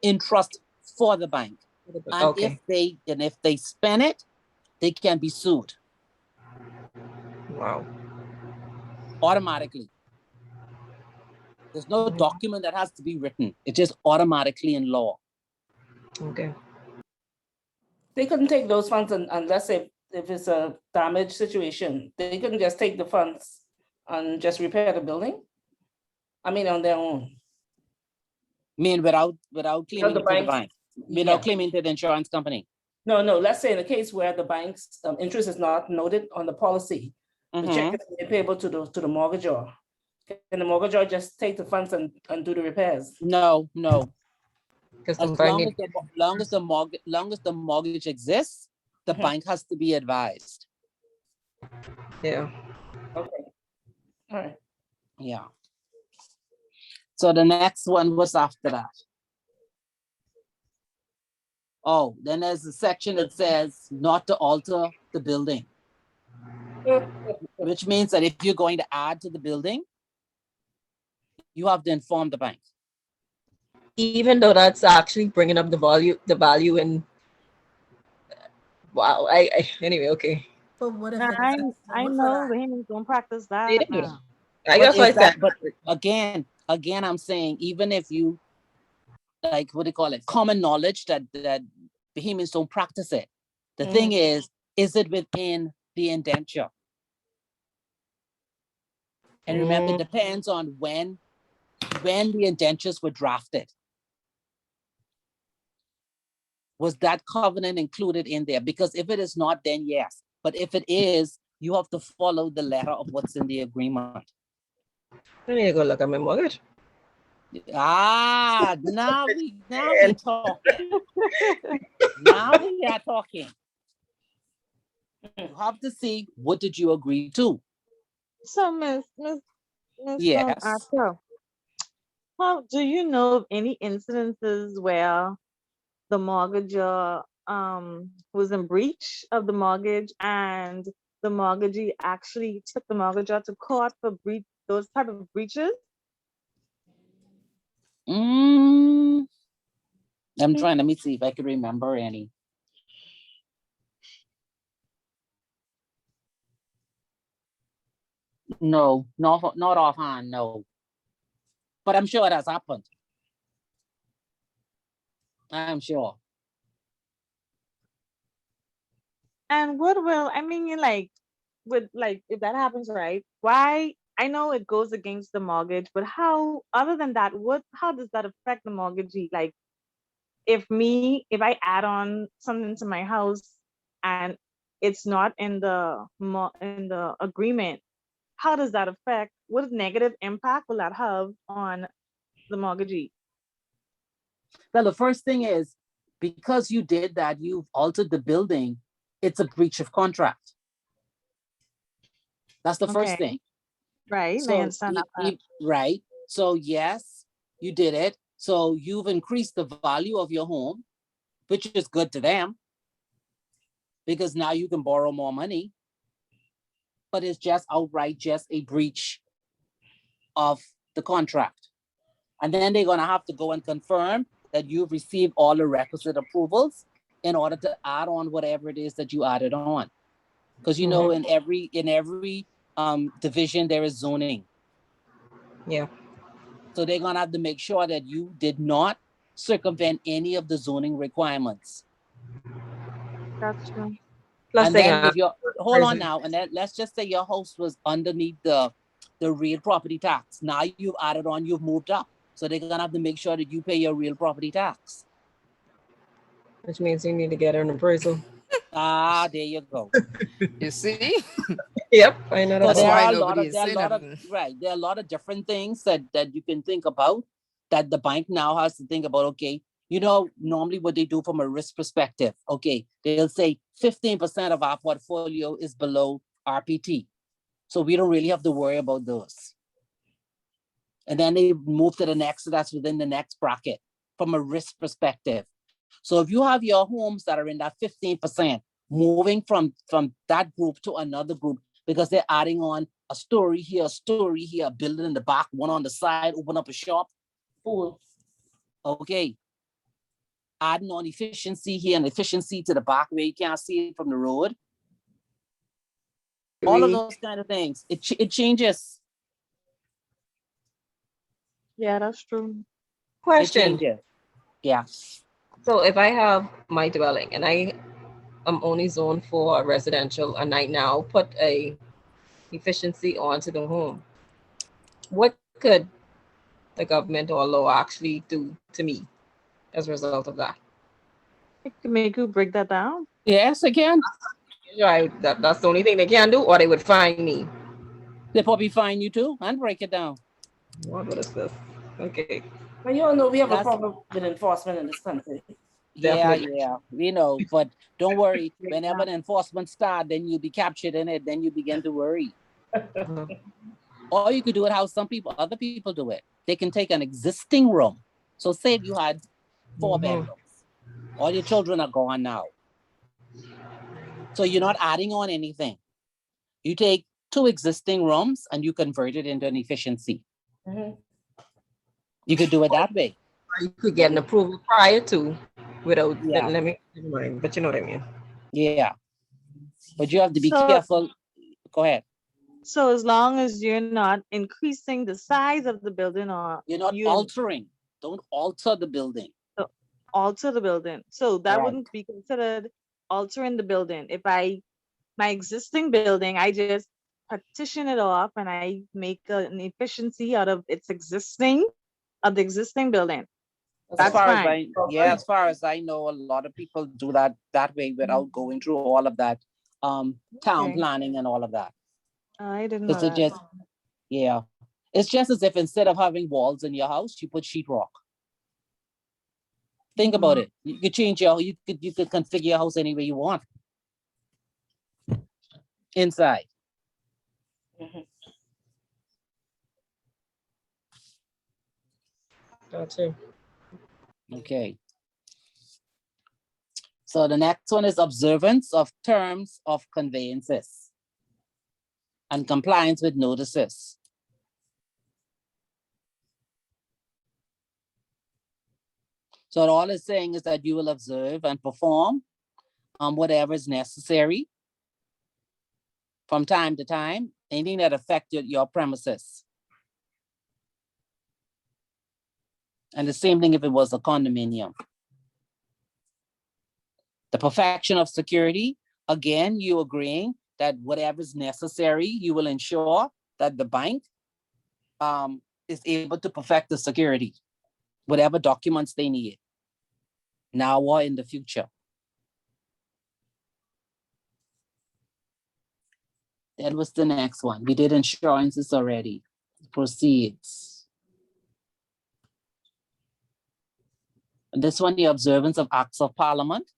in trust for the bank. And Okay. if they spend it, they can be sued Wow. automatically. There's no document that has to be written. It's just automatically in law. Okay. They couldn't take those funds unless if it's a damage situation. They couldn't just take the funds and just repair the building. I mean, on their own. I mean, without claiming the to the banks- bank, Yeah. without claiming to the insurance company. No. Let's say in a case where the bank's interest is not noted on the policy, the check is made payable to the mortgagor. Can the mortgagor just take the funds and do the repairs? No. Because As long as the mortgage exists, the bank has to be advised. Yeah. Okay. All right. Yeah. So the next one was after that. Oh, then there's a section that says not to alter the building, which means that if you're going to add to the building, you have to inform the bank. Even though that's actually bringing up the value in. Wow. Anyway, okay. But what if Nah, it I doesn't I code for know that? Bahamians don't practice that. They didn't do that. Nah. I guess I said. But again, I'm saying, even if you, like, what do you call it? Common knowledge that Bahamians don't practice it. The thing is it within the indenture? And remember, it depends on when the indentures were drafted. Was that covenant included in there? Because if it is not, then yes. But if it is, you have to follow the letter of what's in the agreement. I need to go look at my mortgage. Now we talking. Now we are talking. You have to see, what did you agree to? So, Miss Yes. Arthur, how do you know of any incidences where the mortgagor was in breach of the mortgage and the mortgagee actually took the mortgagor to court for those type of breaches? I'm trying, let me see if I can remember any. No, not offhand, no. But I'm sure it has happened. I'm sure. And what will, I mean, like, with like, if that happens, right? Why? I know it goes against the mortgage, but how, other than that, how does that affect the mortgagee? Like, if I add on something to my house and it's not in the agreement, how does that affect, what negative impact will that have on the mortgagee? Well, the first thing is, because you did that, you've altered the building, it's a breach of contract. That's the first Okay. thing. Right, I So, understand that part. right. So yes, you did it. So you've increased the value of your home, which is good to them because now you can borrow more money. But it's just outright just a breach of the contract. And then they're going to have to go and confirm that you've received all the requisite approvals in order to add on whatever it is that you added on. Because you know, in every division there is zoning. Yeah. So they're gonna have to make sure that you did not circumvent any of the zoning requirements. That's true. Plus And they then got if you're, hold on now, and then let's just say your house was underneath the real property tax. Now you've added on, you've moved up. So they're gonna have to make sure that you pay your real property tax. which means you need to get an appraisal. Ah, there you go. You see? Yep, I know So That's that. there why are a lot nobody of, is there are a saying lot of, nothing. right, there are a lot of different things that you can think about that the bank now has to think about. Okay, you know, normally what they do from a risk perspective, okay, they'll say 15% of our portfolio is below RPT. So we don't really have to worry about those. And then they move to the next, so that's within the next bracket from a risk perspective. So if you have your homes that are in that 15%, moving from that group to another group, because they're adding on a story here, a building in the back, one on the side, open up a shop. Pool. Okay. Adding on efficiency here and efficiency to the back where you can't see it from the road. All of those kind of things. It changes. Yeah, that's true. It Question. changes. Yeah. So if I have my dwelling and I am only zoned for residential and I now put a efficiency onto the home, what could the government or law actually do to me as a result of that? It could make you break that down. Yes, again. Right, that's the only thing they can do, or they would fine me. They probably fine you too and break it down. What is this? Okay. But you all know we have a That's- problem with enforcement in this country. Yeah, Definitely. yeah, we know, but don't worry. Whenever the enforcement start, then you'll be captured in it. Then you begin to worry. Or you could do it how other people do it. They can take an existing room. So say if you had 4 bedrooms, all your children are gone now. So you're not adding on anything. You take 2 existing rooms and you convert it into an efficiency. You could do it that way. You could get an approval prior to without, Yeah. let me, never mind, but you know what I mean. Yeah. But you have to be So- careful. Go ahead. So as long as you're not increasing the size of the building or You're not altering. Don't alter the building. alter the building. So that Right. wouldn't be considered altering the building. If my existing building, I just partition it off and I make an efficiency out of the existing building. As far as fine. as far as I know, a lot of people do that way without going through all of that town Okay. planning and all of that. I didn't know Because it that. just, yeah. It's just as if instead of having walls in your house, you put sheetrock. Think about it. You could change you could configure your house any way you want. Inside. Gotcha. Okay. So the next one is observance of terms of conveyances and compliance with notices. So all it's saying is that you will observe and perform whatever is necessary from time to time, anything that affected your premises. And the same thing if it was a condominium. The perfection of security, again, you agreeing that whatever is necessary, you will ensure that the bank is able to perfect the security, whatever documents they need, now or in the future. That was the next one. We did insurances already. Proceeds. And this one, the observance of acts of parliament.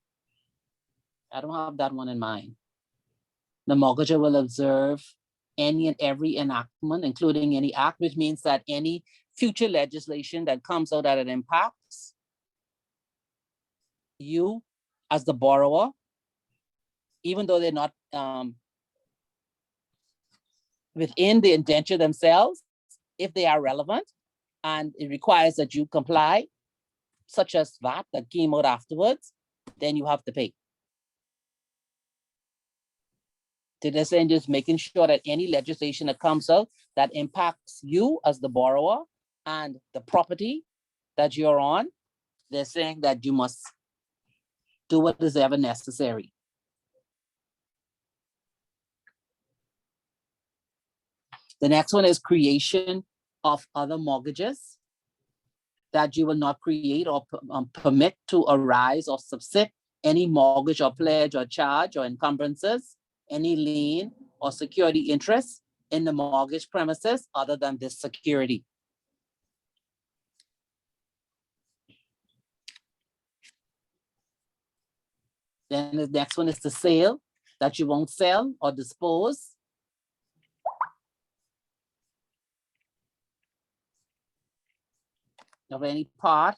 I don't have that one in mind. The mortgagor will observe any and every enactment, including any act, which means that any future legislation that comes out that it impacts you as the borrower, even though they're not within the indenture themselves, if they are relevant and it requires that you comply, such as VAT that came out afterwards, then you have to pay. They're saying just making sure that any legislation that comes out that impacts you as the borrower and the property that you're on, they're saying that you must do what is ever necessary. The next one is creation of other mortgages that you will not create or permit to arise or subsist any mortgage or pledge or charge or encumbrances, any lien or security interest in the mortgage premises other than this security. Then the next one is the sale, that you won't sell or dispose of any part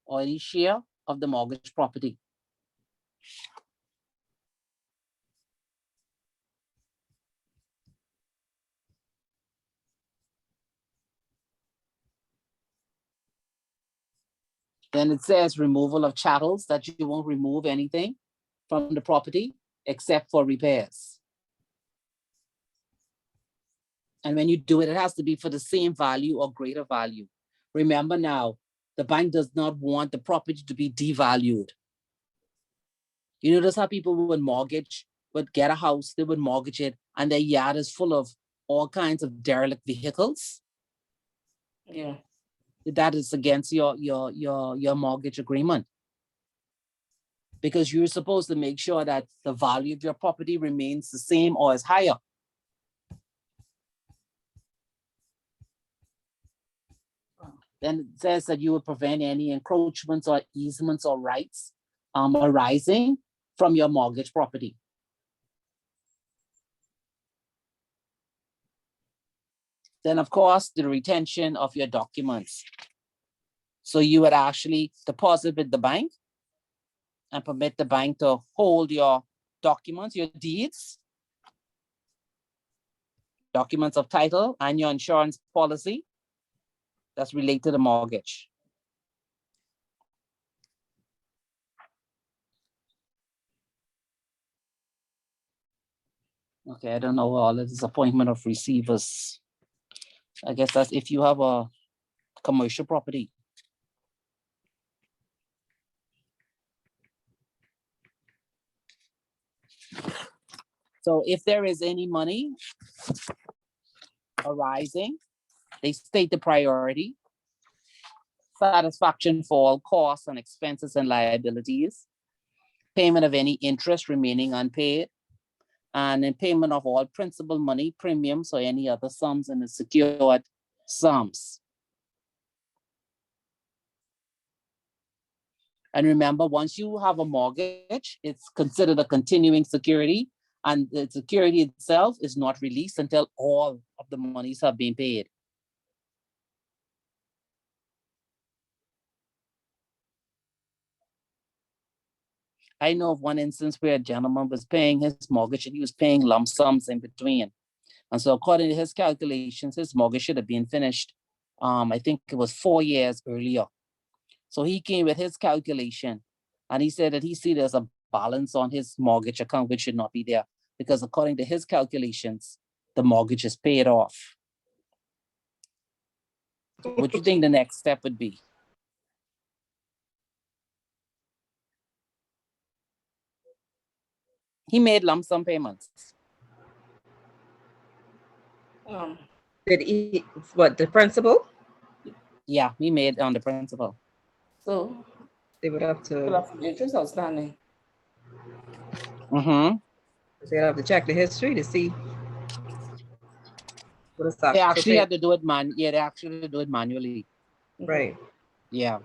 or any share of the mortgage property. Then it says removal of chattels, that you won't remove anything from the property except for repairs. And when you do it, it has to be for the same value or greater value. Remember now, the bank does not want the property to be devalued. You notice how people would get a house, they would mortgage it, and their yard is full of all kinds of derelict vehicles. Yeah. That is against your mortgage agreement. Because you're supposed to make sure that the value of your property remains the same or is higher. Then it says that you will prevent any encroachments or easements or rights arising from your mortgage property. Then, of course, the retention of your documents. So you would actually deposit with the bank and permit the bank to hold your documents, your deeds, documents of title, and your insurance policy that's related to the mortgage. Okay, I don't know all of this appointment of receivers. I guess that's if you have a commercial property. So if there is any money arising, they state the priority, satisfaction for all costs and expenses and liabilities, payment of any interest remaining unpaid, and in payment of all principal money, premiums, or any other sums in the secured sums. And remember, once you have a mortgage, it's considered a continuing security, and the security itself is not released until all of the monies have been paid. I know of one instance where a gentleman was paying his mortgage and he was paying lump sums in between. And so according to his calculations, his mortgage should have been finished, I think it was 4 years earlier. So he came with his calculation and he said that he see there's a balance on his mortgage account which should not be there because according to his calculations, the mortgage is paid off. What do you think the next step would be? He made lump sum payments. Did he, what, the principal? Yeah, he made on the principal. So They would have we'll to, have some interest outstanding. Mm-hmm. they'd have to check the history to see what is They actual actually pay. had to do it they actually had to do it manually. Right. Yeah.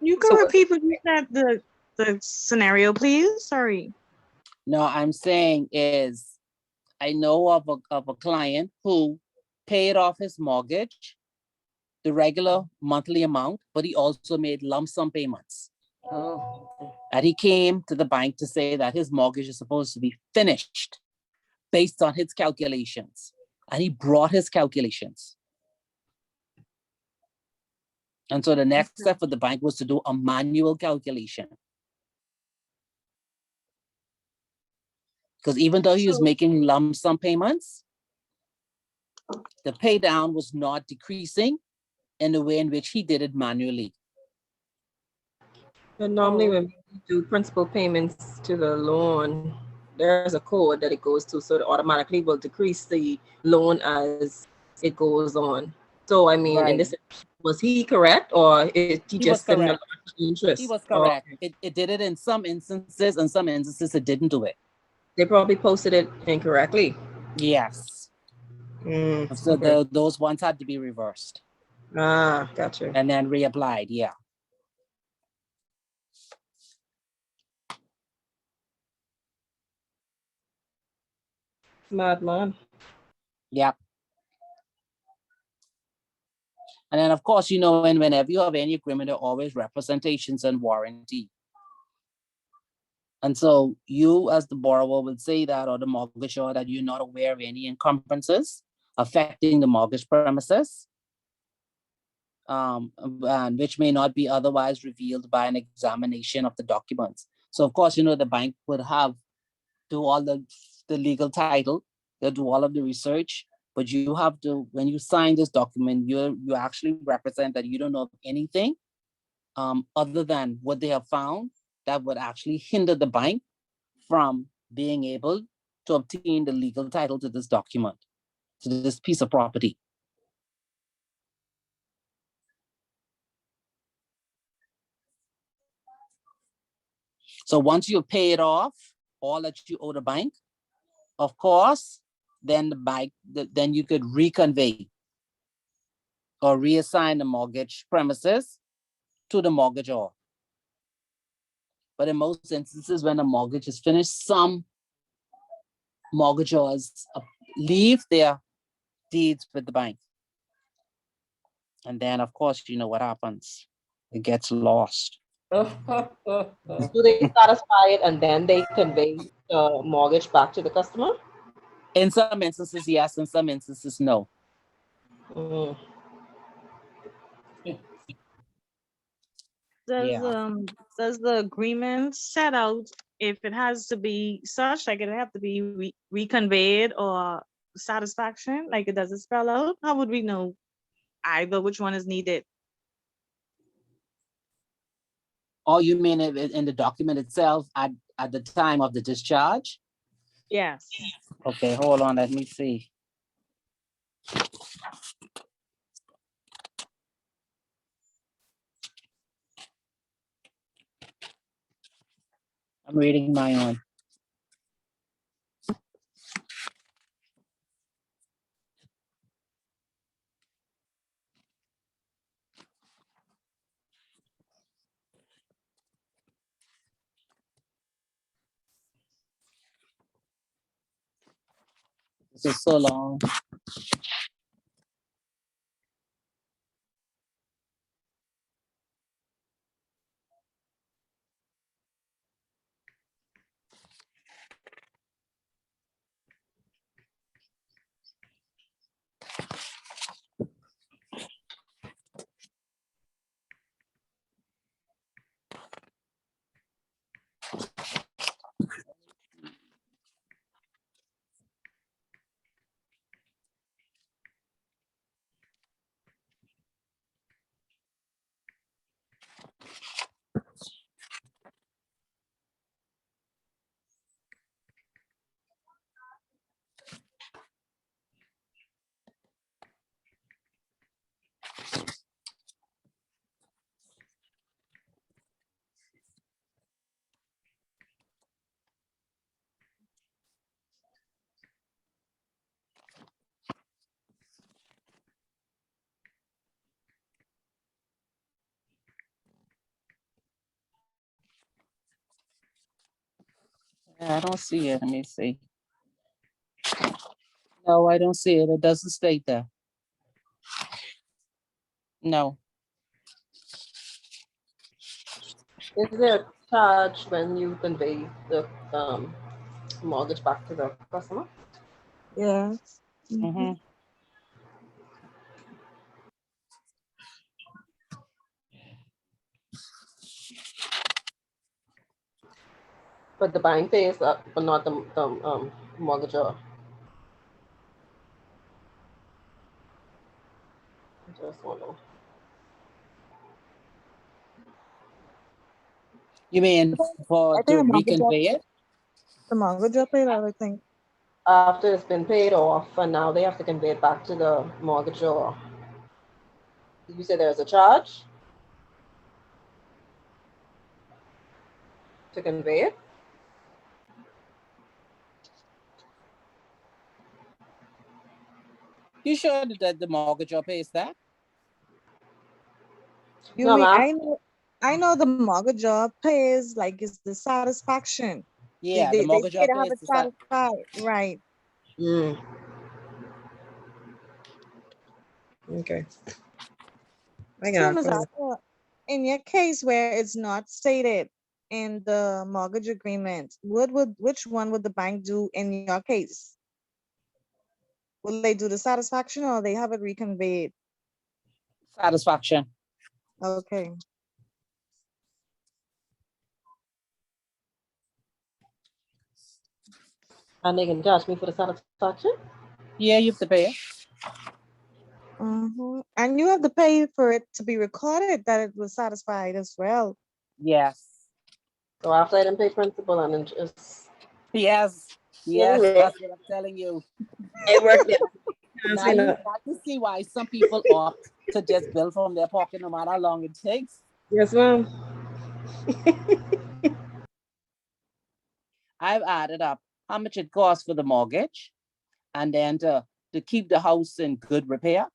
You So could what- repeat what you said, the scenario, please. Sorry. No, I'm saying is I know of a client who paid off his mortgage, the regular monthly amount, but he also made lump sum payments. Oh, And he came to the bank to say that his mortgage is supposed to be finished based on his calculations. And he brought his calculations. And so the next step for the bank was to do a manual calculation. Because even though he was So- making lump sum payments, the pay down was not decreasing in the way in which he did it manually. And normally when we do principal payments to the loan, there's a code that it goes to, so it automatically will decrease the loan as it goes on. So I mean, in Right. this, was he correct or he He was just didn't correct. allow interest? He was Or correct. It did it in some instances, and some instances it didn't do it. they probably posted it incorrectly. Yes. So Okay. those ones had to be reversed Ah, gotcha. and then reapplied. Yeah. Smart man. Yep. And then of course, you know, and whenever you have any agreement, there are always representations and warranty. And so you as the borrower would say that, or the mortgagor, that you're not aware of any encumbrances affecting the mortgage premises, and which may not be otherwise revealed by an examination of the documents. So of course, you know, the bank would have do all the legal title, they'll do all of the research, but you have to, when you sign this document, you actually represent that you don't know of anything other than what they have found that would actually hinder the bank from being able to obtain the legal title to this document, to this piece of property. So once you pay it off, all that you owe the bank, of course, then the bank, then you could reconvey or reassign the mortgage premises to the mortgagor. But in most instances, when the mortgage is finished, some mortgagors leave their deeds with the bank. And then, of course, you know what happens. It gets lost. Do they satisfy it and then they convey the mortgage back to the customer? In some instances, yes. In some instances, no. Mm. Does the agreement set out if it has to be such, like it have to be reconveyed or satisfaction? Like, does it spell out? How would we know either which one is needed? Or you mean in the document itself at the time of the discharge? Yes. Okay, hold on, let me see. I'm reading my own. This is so long. I don't see it. Let me see. No, I don't see it. It doesn't state that. No. Is there a charge when you convey the mortgage back to the customer? Yes. Mm-hmm. But the bank pays that, but not the mortgagor. Just wonder. You mean I for think to reconvey it? the mortgage will pay that, I think. After it's been paid off, and now they have to convey it back to the mortgagor. You say there's a charge to convey it? You sure that the mortgagor pays that? You No, mean, ma'am. I know the mortgage job pays like it's the satisfaction. Yeah, They the pay mortgagor to have pays it the satisfied, right? Mm. Okay. I So, got Ms. it. Arthur, in your case where it's not stated in the mortgage agreement, which one would the bank do in your case? Will they do the satisfaction or they have it reconveyed? satisfaction. Okay. And they can charge me for the satisfaction? Yeah, you have to pay it. And you have to pay for it to be recorded that it was satisfied as well. Yes. So after I didn't pay principal and interest, Yes. Yes, that's what I'm telling you. it worked. Now you see why some people opt to just bill from their pocket no matter how long it takes. Yes, ma'am. I've added up how much it costs for the mortgage and then to keep the house in good repair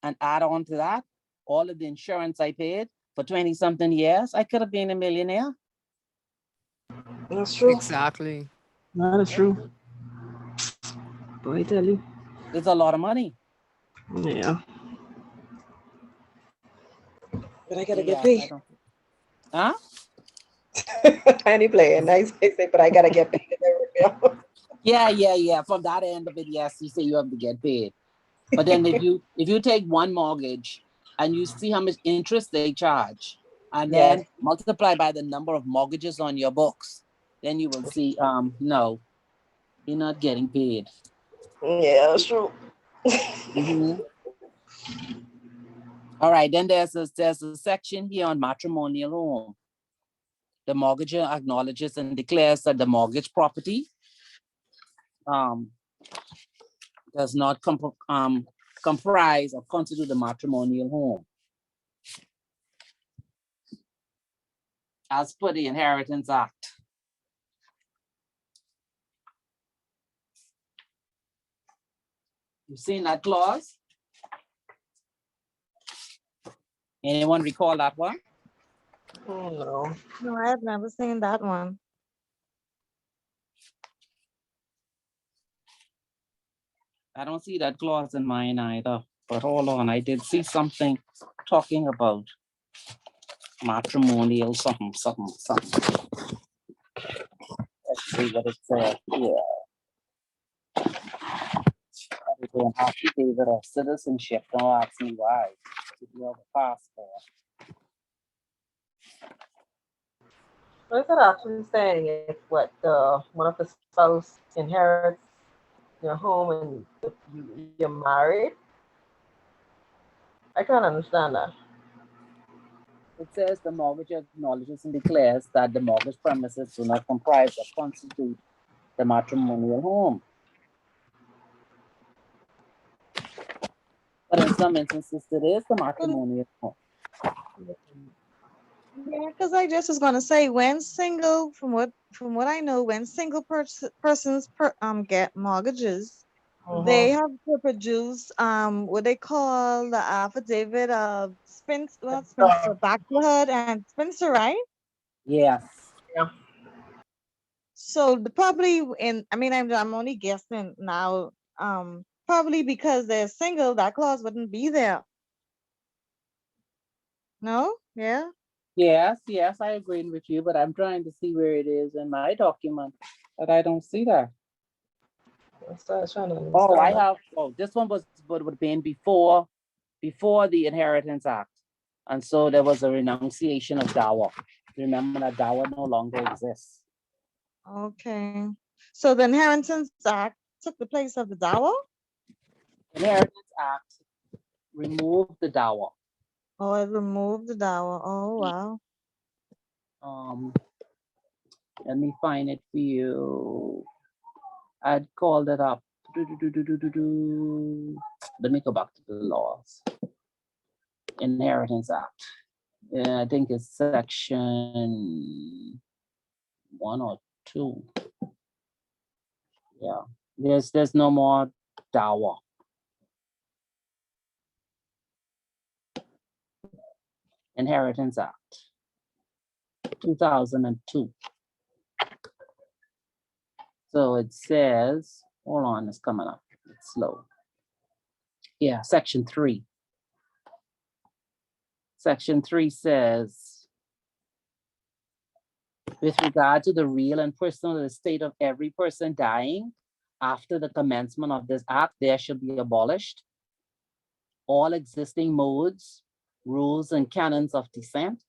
and add on to that all of the insurance I paid for 20 something years. I could have been a millionaire. That's true. Exactly. That is true. Boy, I tell you. It's a lot of money. Yeah. But I gotta get Yeah, paid. I don't. Huh? I ain't playing. I say, but I gotta get paid. Yeah. From that end of it, yes, you say you have to get paid. But then if you take one mortgage and you see how much interest they charge, and then Yes. multiply by the number of mortgages on your books, then you will see, no, you're not getting paid. Yeah, that's true. Mhm. All right, then there's a section here on matrimonial home. The mortgager acknowledges and declares that the mortgage property does not comprise or constitute the matrimonial home as per the Inheritance Act. You've seen that clause? Anyone recall that one? Oh no. No, I have never seen that one. I don't see that clause in mine either, but hold on, I did see something talking about matrimonial something. Let's see what it says here. Other than affidavit of citizenship, don't ask me why. If you have a passport. What is it actually saying? If what the one of the spouse inherits your home and you're married? I can't understand that. It says the mortgage acknowledges and declares that the mortgage premises do not comprise or constitute the matrimonial home. But in some instances, it is the matrimonial home. Yeah, because I just was gonna say when single, from what I know, when single persons get mortgages, they have to produce what they call the affidavit of not spinster, bachelorhood and spinster, right? Yes. Yeah. So the probably I mean, I'm only guessing now. Probably because they're single, that clause wouldn't be there. No? Yeah. Yes, yes, I agree with you, but I'm trying to see where it is in my document, but I don't see that. So I was trying to Oh, I understand. have, oh, this one would have been before the Inheritance Act. And so there was a renunciation of dower. Remember that dower no longer exists. Okay. So the Inheritance Act took the place of the dower? Inheritance Act removed the dower. Oh, it removed the dower. Oh, wow. Let me find it for you. I'd called it up. Let me go back to the laws. Inheritance Act. Yeah, I think it's section 1 or 2. Yeah, there's no more dower. Inheritance Act, 2002. So it says, hold on, it's coming up. It's slow. Yeah, section 3. Section 3 says, with regard to the real and personal estate of every person dying after the commencement of this act, there shall be abolished all existing modes, rules, and canons of descent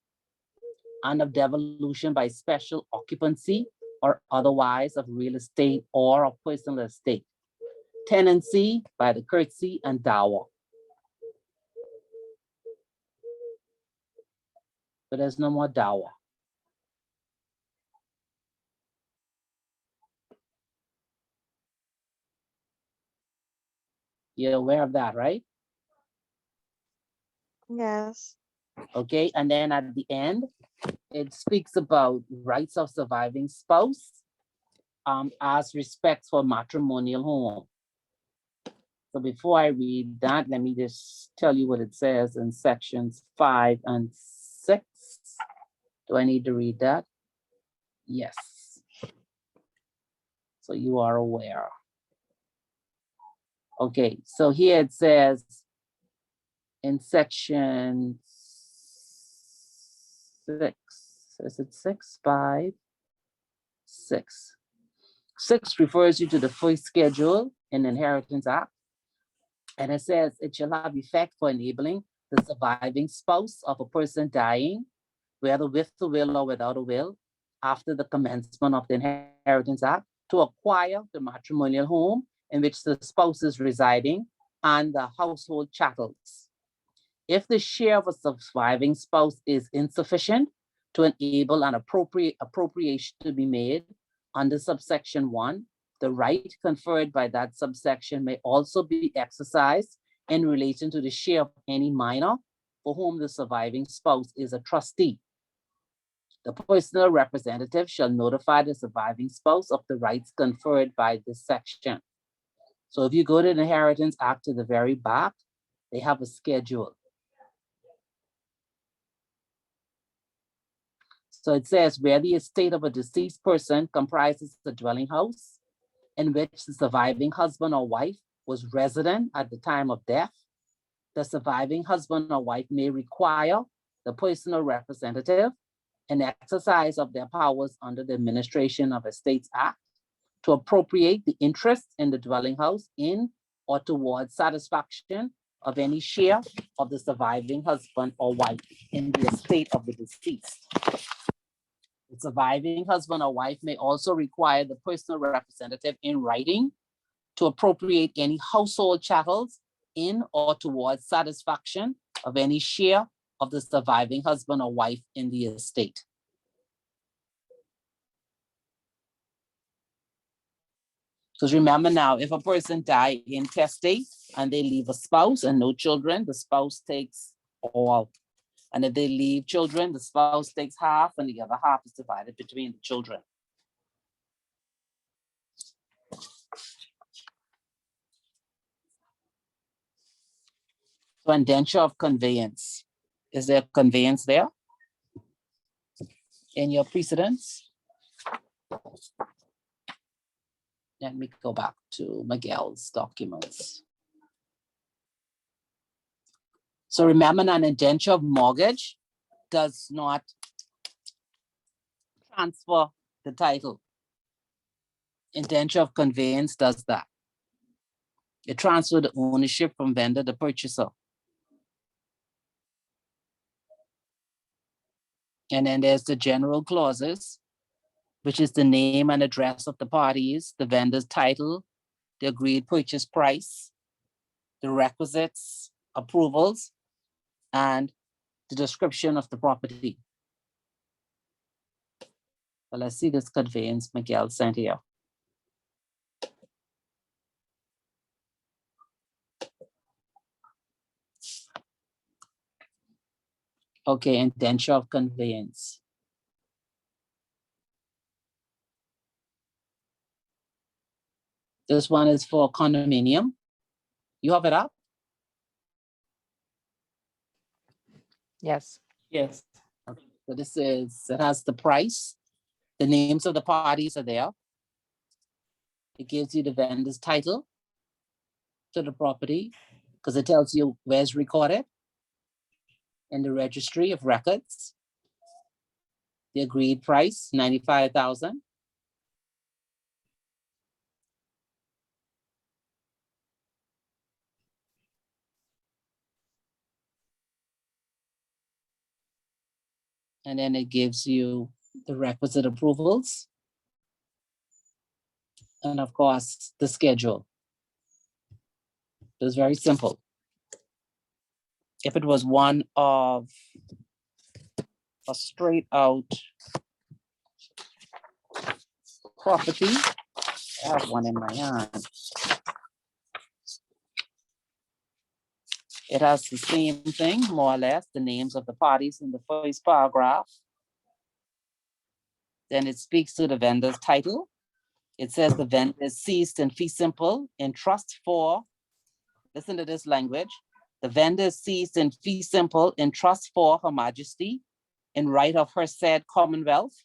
and of devolution by special occupancy or otherwise of real estate or of personal estate, tenancy by the courtesy and dower. But there's no more dower. You're aware of that, right? Yes. Okay, and then at the end, it speaks about rights of surviving spouse as respects for matrimonial home. So before I read that, let me just tell you what it says in sections 5 and 6. Do I need to read that? Yes. So you are aware. Okay, so here it says in section 6, is it 6, 5, 6. 6 refers you to the first schedule in the Inheritance Act. And it says it shall have effect for enabling the surviving spouse of a person dying, whether with a will or without a will, after the commencement of the Inheritance Act, to acquire the matrimonial home in which the spouse is residing and the household chattels. If the share of a surviving spouse is insufficient to enable an appropriation to be made under subsection 1, the right conferred by that subsection may also be exercised in relation to the share of any minor for whom the surviving spouse is a trustee. The personal representative shall notify the surviving spouse of the rights conferred by this section. So if you go to the Inheritance Act to the very back, they have a schedule. So it says where the estate of a deceased person comprises a dwelling house in which the surviving husband or wife was resident at the time of death, the surviving husband or wife may require the personal representative in exercise of their powers under the Administration of Estates Act to appropriate the interest in the dwelling house in or towards satisfaction of any share of the surviving husband or wife in the estate of the deceased. The surviving husband or wife may also require the personal representative in writing to appropriate any household chattels in or towards satisfaction of any share of the surviving husband or wife in the estate. Because remember now, if a person died intestate and they leave a spouse and no children, the spouse takes all. And if they leave children, the spouse takes half and the other half is divided between the children. So indenture of conveyance. Is there conveyance there in your precedents? Let me go back to Miguel's documents. So remember, an indenture of mortgage does not transfer the title. Indenture of conveyance does that. It transfers the ownership from vendor to purchaser. And then there's the general clauses, which is the name and address of the parties, the vendor's title, the agreed purchase price, the requisites, approvals, and the description of the property. Well, let's see this conveyance Miguel sent here. Okay, indenture of conveyance. This one is for condominium. You have it up? Yes. Yes. Okay. So this is, it has the price, the names of the parties are there. It gives you the vendor's title to the property because it tells you where it's recorded in the registry of records. The agreed price, 95,000. And then it gives you the requisite approvals. And of course, the schedule. It's very simple. If it was one of a straight out property, I have one in my hand. It has the same thing, more or less, the names of the parties in the first paragraph. Then it speaks to the vendor's title. It says the vendor is ceased in fee simple in trust for, listen to this language, the vendor is ceased in fee simple in trust for Her Majesty in right of her said Commonwealth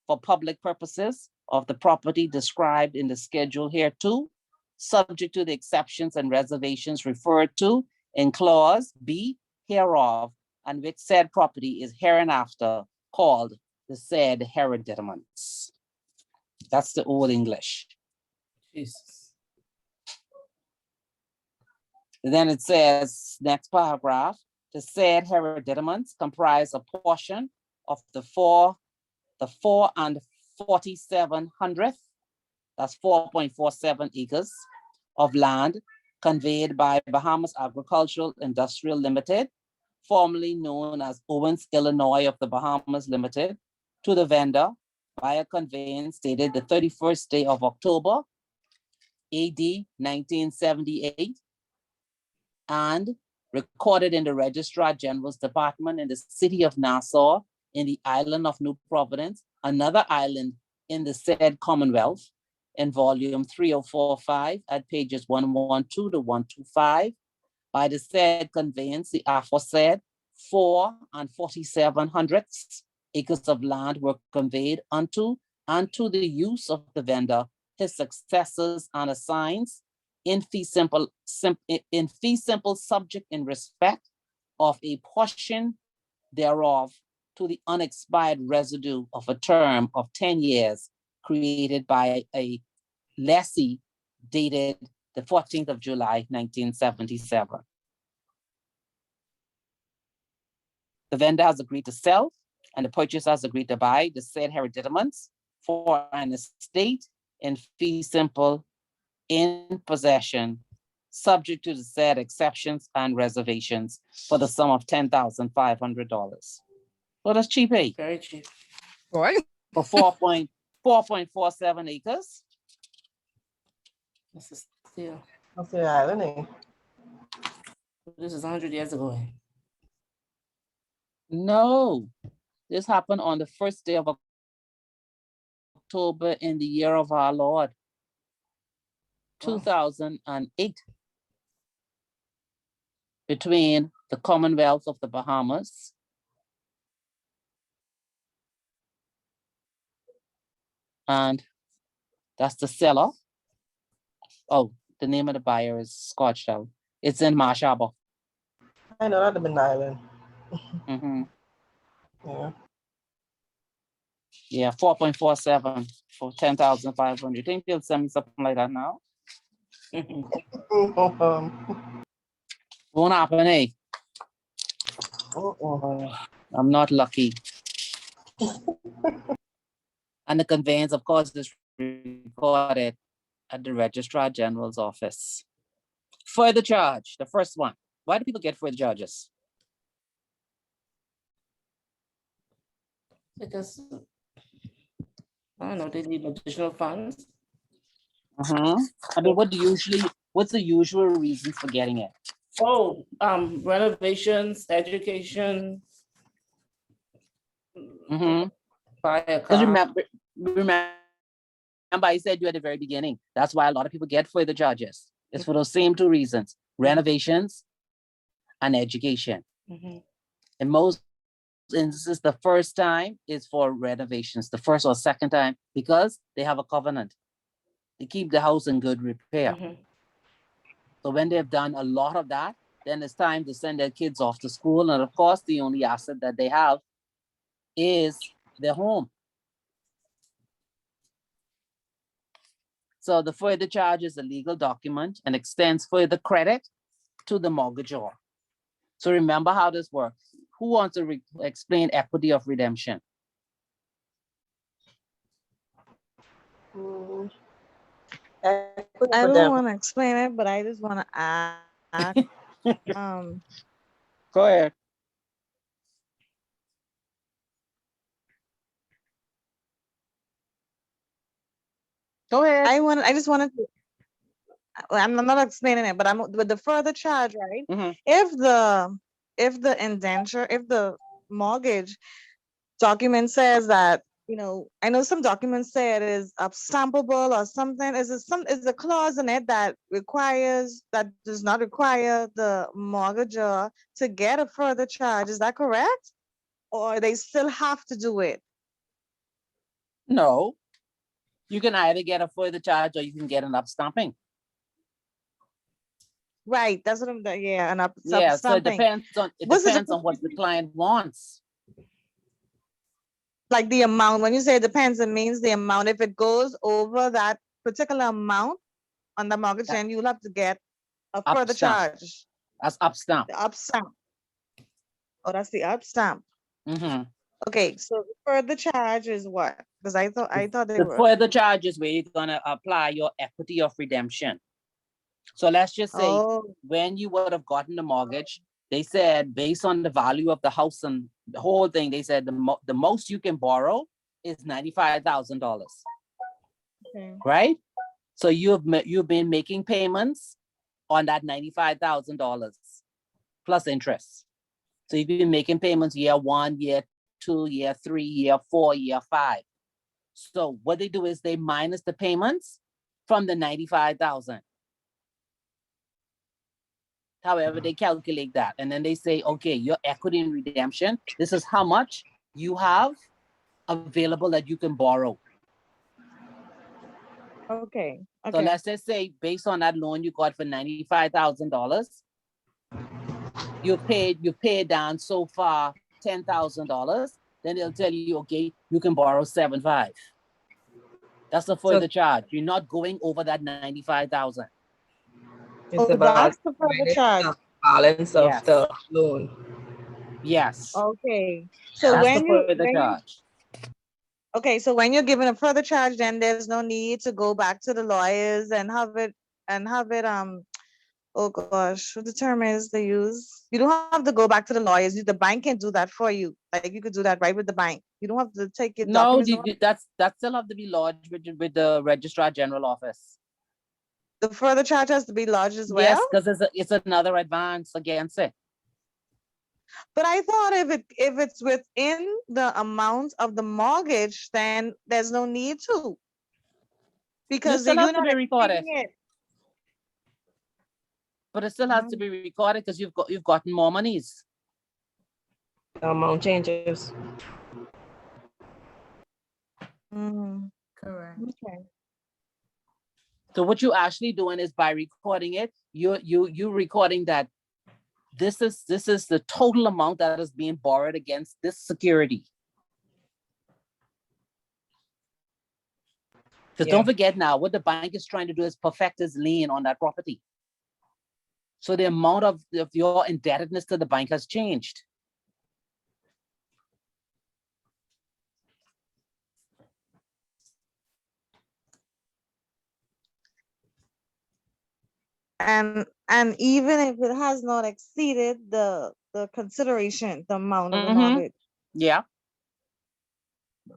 for public purposes of the property described in the schedule hereto, subject to the exceptions and reservations referred to in clause B hereof, and which said property is hereinafter called the said hereditaments. That's the Old English. Jesus. Then it says, next paragraph, the said hereditaments comprise a portion of the 4 and 47/100, that's 4.47 acres of land conveyed by Bahamas Agricultural Industrial Limited, formerly known as Owens, Illinois of the Bahamas Limited, to the vendor by a conveyance dated the 31st day of October, AD 1978, and recorded in the Registrar General's Department in the city of Nassau in the island of New Providence, another island in the said Commonwealth, in volume 3045 at pages 112 to 125, by the said conveyance, the aforesaid 4 and 47/100 acres of land were conveyed unto and to the use of the vendor, his successors and assigns in fee simple subject in respect of a portion thereof to the unexpired residue of a term of 10 years created by a lessee dated the 14th of July, 1977. The vendor has agreed to sell and the purchaser has agreed to buy the said hereditaments for an estate in fee simple in possession, subject to the said exceptions and reservations for the sum of $10,500. So that's cheap, eh? Very cheap. Boy. For 4.47 acres. This is still, What's the island? this is 100 years ago. No, this happened on the first day of October in the year of our Lord, 2008, between the Commonwealth of the Bahamas and that's the seller, Oh, the name of the buyer is Scottsdale. It's in Marsh Harbor. I know that'd have been Island. Mhm. Yeah. Yeah, 4.47 for 10,500. You think they'll send me something like that now? Won't happen, eh? I'm not lucky. And the conveyance, of course, is recorded at the Registrar General's office. Further charge, the first one. Why do people get further charges? Because, I don't know, they need additional funds. I mean, what's the usual reason for getting it? Oh, renovations, education, buy a Because car. remember, I said you at the very beginning, that's why a lot of people get further charges. It's for those same two reasons, renovations and education. Mhm. In most instances, the first time is for renovations, the first or second time, because they have a covenant. They keep the house in good repair. Mhm. So when they've done a lot of that, then it's time to send their kids off to school. And of course, the only asset that they have is their home. So the further charge is a legal document and extends further credit to the mortgagor. So remember how this works. Who wants to explain equity of redemption? I don't want to explain it, but I just want to add, Go ahead. Go ahead. I just wanted to, I'm not explaining it, but I'm with the further charge, right? Mhm. If the indenture, if the mortgage document says that, I know some documents say it is stampable or something. Is a clause in it that does not require the mortgagor to get a further charge? Is that correct? Or they still have to do it? No, you can either get a further charge or you can get an upstamping. Right, that's what yeah, an Yeah, so it upstamping. depends on what the client wants. Like the amount, when you say it depends, it means the amount. If it goes over that particular amount on the mortgage, then you'll have to get a further Upstamp. charge. That's upstamp. The upstamp. Oh, that's the upstamp. Mm-hmm. Okay, so the further charge is what? Because I thought they The were. further charge is where you're gonna apply your equity of redemption. So let's just say when you would have gotten the mortgage, they said based on the value of the house and the whole thing, they said the most you can borrow is $95,000. Okay. Right? So you've been making payments on that $95,000 plus interest. So you've been making payments year 1, year 2, year 3, year 4, year 5. So what they do is they minus the payments from the 95,000. However, they calculate that. And then they say, okay, your equity in redemption, this is how much you have available that you can borrow. Okay. So let's just say based on that loan you got for $95,000, you paid down so far $10,000, then they'll tell you, okay, you can borrow 7.5. That's the further charge. You're not going over that 95,000. That's the further charge. Balance of the loan. Yes. Okay. So that's when the further charge. Okay, so when you're given a further charge, then there's no need to go back to the lawyers and have it oh gosh, what the term is they use. You don't have to go back to the lawyers. The bank can do that for you. Like you could do that right with the bank. You don't have to take your documents. No, that still have to be lodged with the Registrar General office. The further charge has to be lodged as well? Yes, because it's another advance against it. But I thought if it's within the amount of the mortgage, then there's no need to. Because still you're have to not be recorded. it. But it still has to be recorded because you've gotten more monies. The amount changes. Correct. Okay. So what you're actually doing is by recording it, you recording that this is the total amount that is being borrowed against this security. Because Yeah. don't forget now, what the bank is trying to do is perfect its lien on that property. So the amount of your indebtedness to the bank has changed. And even if it has not exceeded the consideration, the amount of the Mhm. mortgage. Yeah,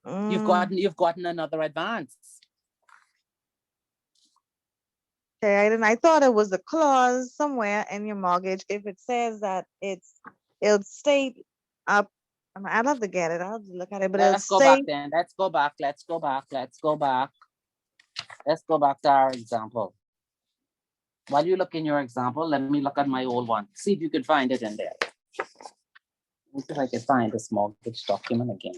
Mm, you've gotten another advance. okay, I thought it was a clause somewhere in your mortgage. If it says that it'll state up, I'd have to get it. I'll have to look at it, but it'll Let's go back say, then. Let's go back. Let's go back. Let's go back. Let's go back to our example. While you look in your example, let me look at my old one. See if you can find it in there. Let me see if I can find this mortgage document again.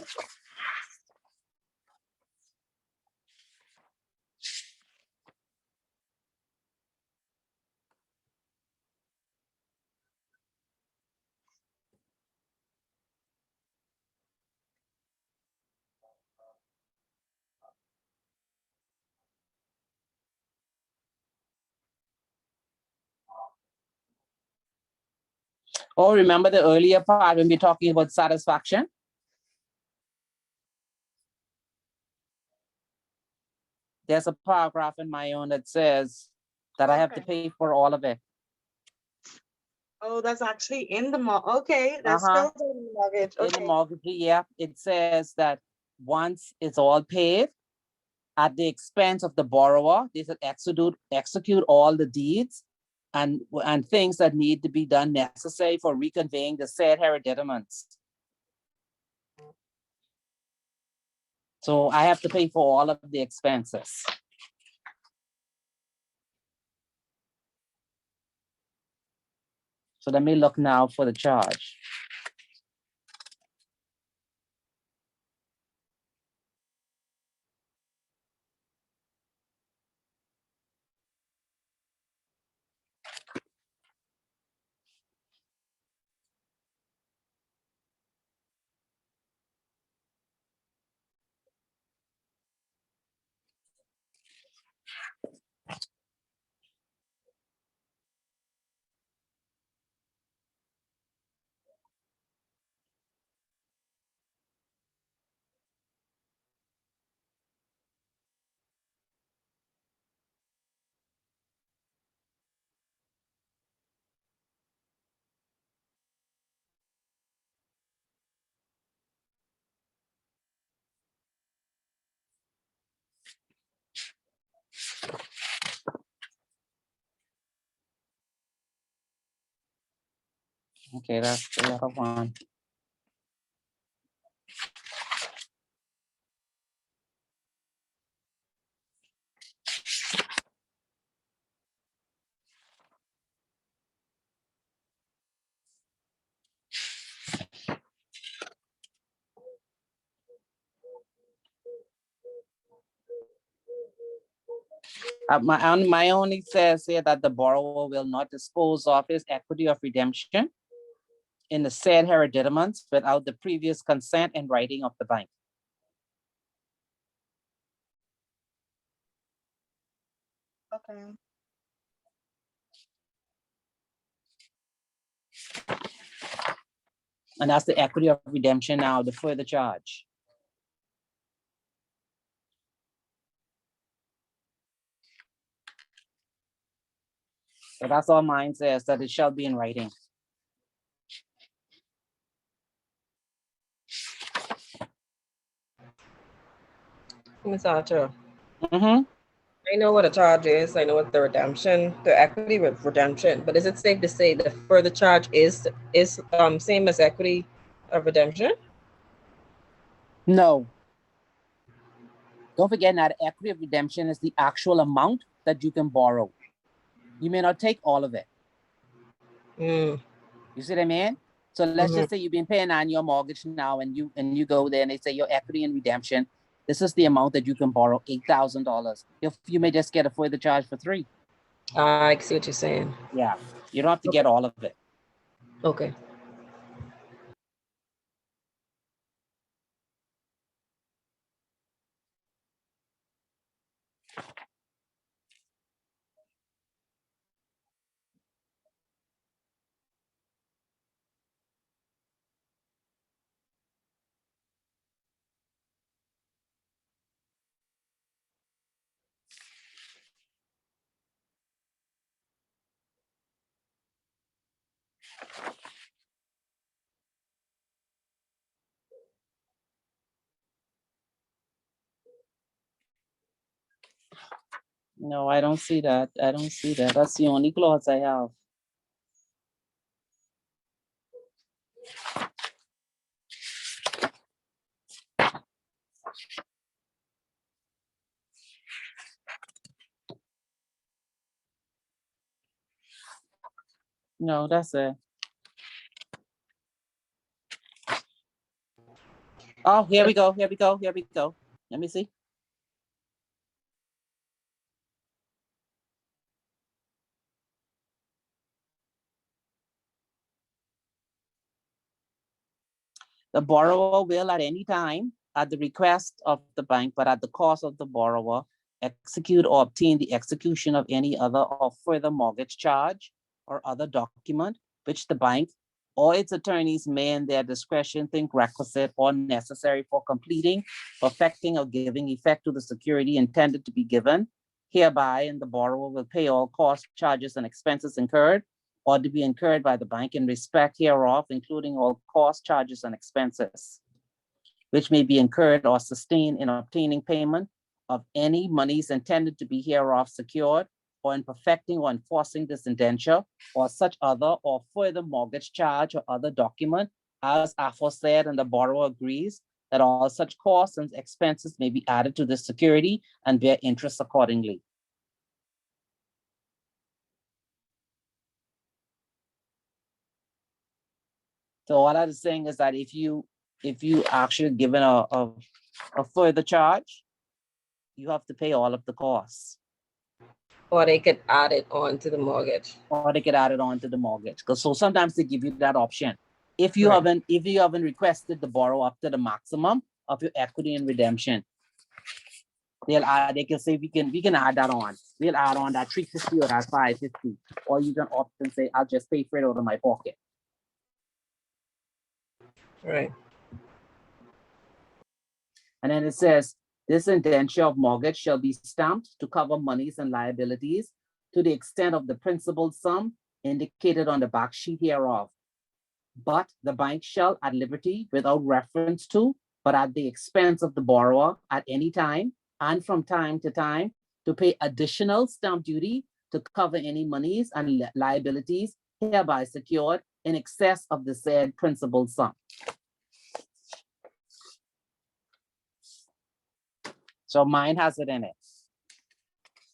Oh, remember the earlier part when we're talking about satisfaction? There's a paragraph in my own that says that I have to Okay. pay for all of it. oh, that's actually in the okay, that's Uh-huh. spelled out in the mortgage. In the Okay. mortgage, yeah, it says that once it's all paid, at the expense of the borrower, they should execute all the deeds and things that need to be done necessary for reconveying the said hereditaments. So I have to pay for all of the expenses. So let me look now for the charge. Okay, that's the other one. My only says here that the borrower will not dispose of his equity of redemption in the said hereditaments without the previous consent and writing of the bank. Okay. And that's the equity of redemption now, the further charge. So that's all mine says, that it shall be in writing. Ms. Archer, Mm-hmm. I know what a charge is. I know what the redemption, the equity with redemption, but is it safe to say the further charge is same as equity of redemption? No. Don't forget that equity of redemption is the actual amount that you can borrow. You may not take all of it. Mm. You see what I mean? So let's just say you've been paying on your mortgage now and you go there and they say your equity and redemption This is the amount that you can borrow, $8,000. If you may just get a further charge for $3,000. I see what you're saying. Yeah, you don't have to get all of it. Okay. No, I don't see that. I don't see that. That's the only clause I have. No, that's it. Oh, here we go. Here we go. Here we go. Let me see. The borrower will at any time, at the request of the bank, but at the cost of the borrower, execute or obtain the execution of any other or further mortgage charge or other document which the bank or its attorneys may in their discretion think requisite or necessary for completing, perfecting, or giving effect to the security intended to be given hereby, and the borrower will pay all costs, charges, and expenses incurred or to be incurred by the bank in respect hereof, including all costs, charges, and expenses, which may be incurred or sustained in obtaining payment of any monies intended to be hereof secured, or in perfecting or enforcing this indenture, or such other or further mortgage charge or other document as aforesaid, and the borrower agrees that all such costs and expenses may be added to this security and bear interest accordingly. So what I was saying is that if you actually given a further charge, you have to pay all of the costs. Or they could add it on to the mortgage. Or they could add it on to the mortgage. Because so sometimes they give you that option. If you Right. haven't requested to borrow up to the maximum of your equity and redemption, they can say we can add that on. We'll add on that 350 or that 550. Or you can opt and say, I'll just pay for it out of my pocket. Right. And then it says, this indenture of mortgage shall be stamped to cover monies and liabilities to the extent of the principal sum indicated on the back sheet hereof. But the bank shall at liberty, without reference to, but at the expense of the borrower at any time and from time to time, to pay additional stamp duty to cover any monies and liabilities hereby secured in excess of the said principal sum. So mine has it in it.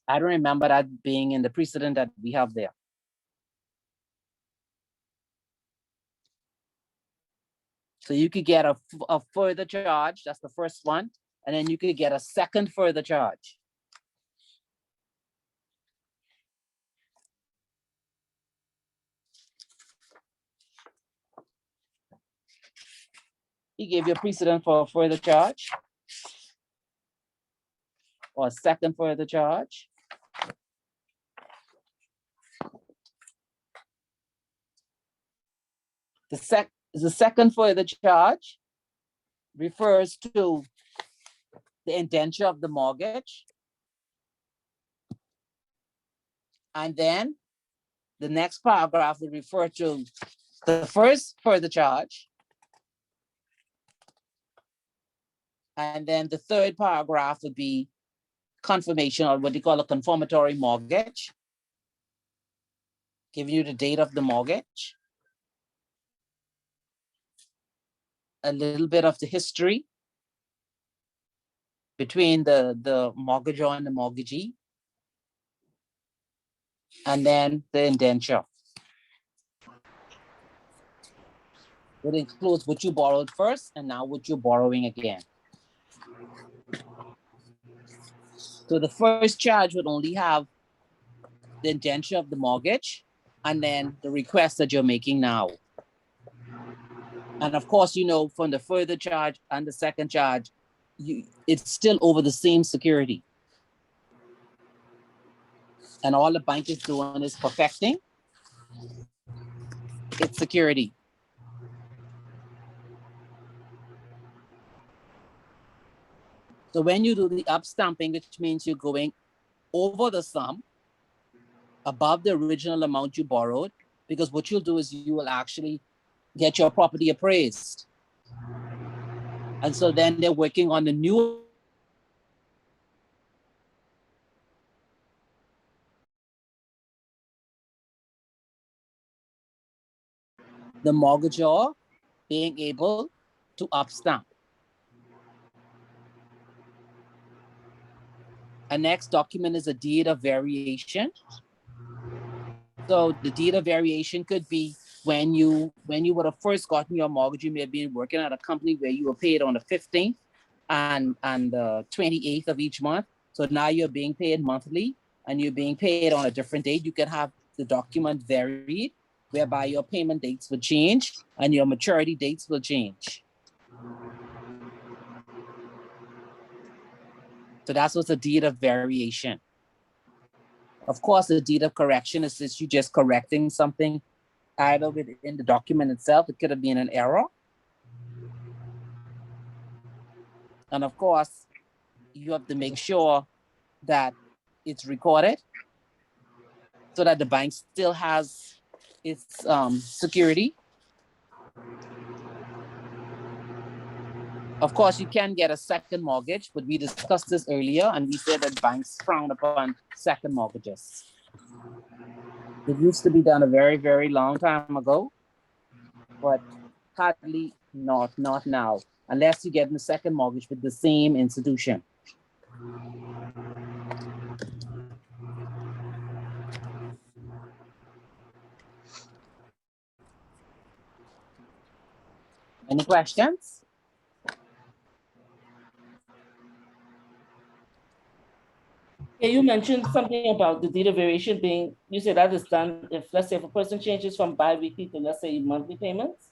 I don't remember that being in the precedent that we have there. So you could get a further charge, that's the first one, and then you could get a second further charge. He gave you a precedent for a further charge or a second further charge. The second further charge refers to the indenture of the mortgage. And then the next paragraph will refer to the first further charge. And then the third paragraph would be confirmation, or what they call a confirmatory mortgage, giving you the date of the mortgage, a little bit of the history between the mortgagor and the mortgagee, and then the indenture. It includes what you borrowed first and now what you're borrowing again. So the first charge would only have the indenture of the mortgage and then the request that you're making now. And of course, you know, from the further charge and the second charge, it's still over the same security. And all the bank is doing is perfecting its security. So when you do the up stamping, which means you're going over the sum above the original amount you borrowed, because what you'll do is you will actually get your property appraised. And so then they're working on the new the mortgagor being able to up stamp. A next document is a deed of variation. So the deed of variation could be when you would have first gotten your mortgage, you may have been working at a company where you were paid on the 15th and the 28th of each month. So now you're being paid monthly and you're being paid on a different date. You can have the document varied, whereby your payment dates will change and your maturity dates will change. So that's what's a deed of variation. Of course, the deed of correction is just you just correcting something either within the document itself. It could have been an error. And of course, you have to make sure that it's recorded so that the bank still has its security. Of course, you can get a second mortgage, but we discussed this earlier and we said that banks frown upon second mortgages. It used to be done a very, very long time ago, but hardly not now, unless you get a second mortgage with the same institution. Any questions? Yeah, you mentioned something about the deed of variation being, you said that is done if, let's say, if a person changes from bi-weekly to, let's say, monthly payments.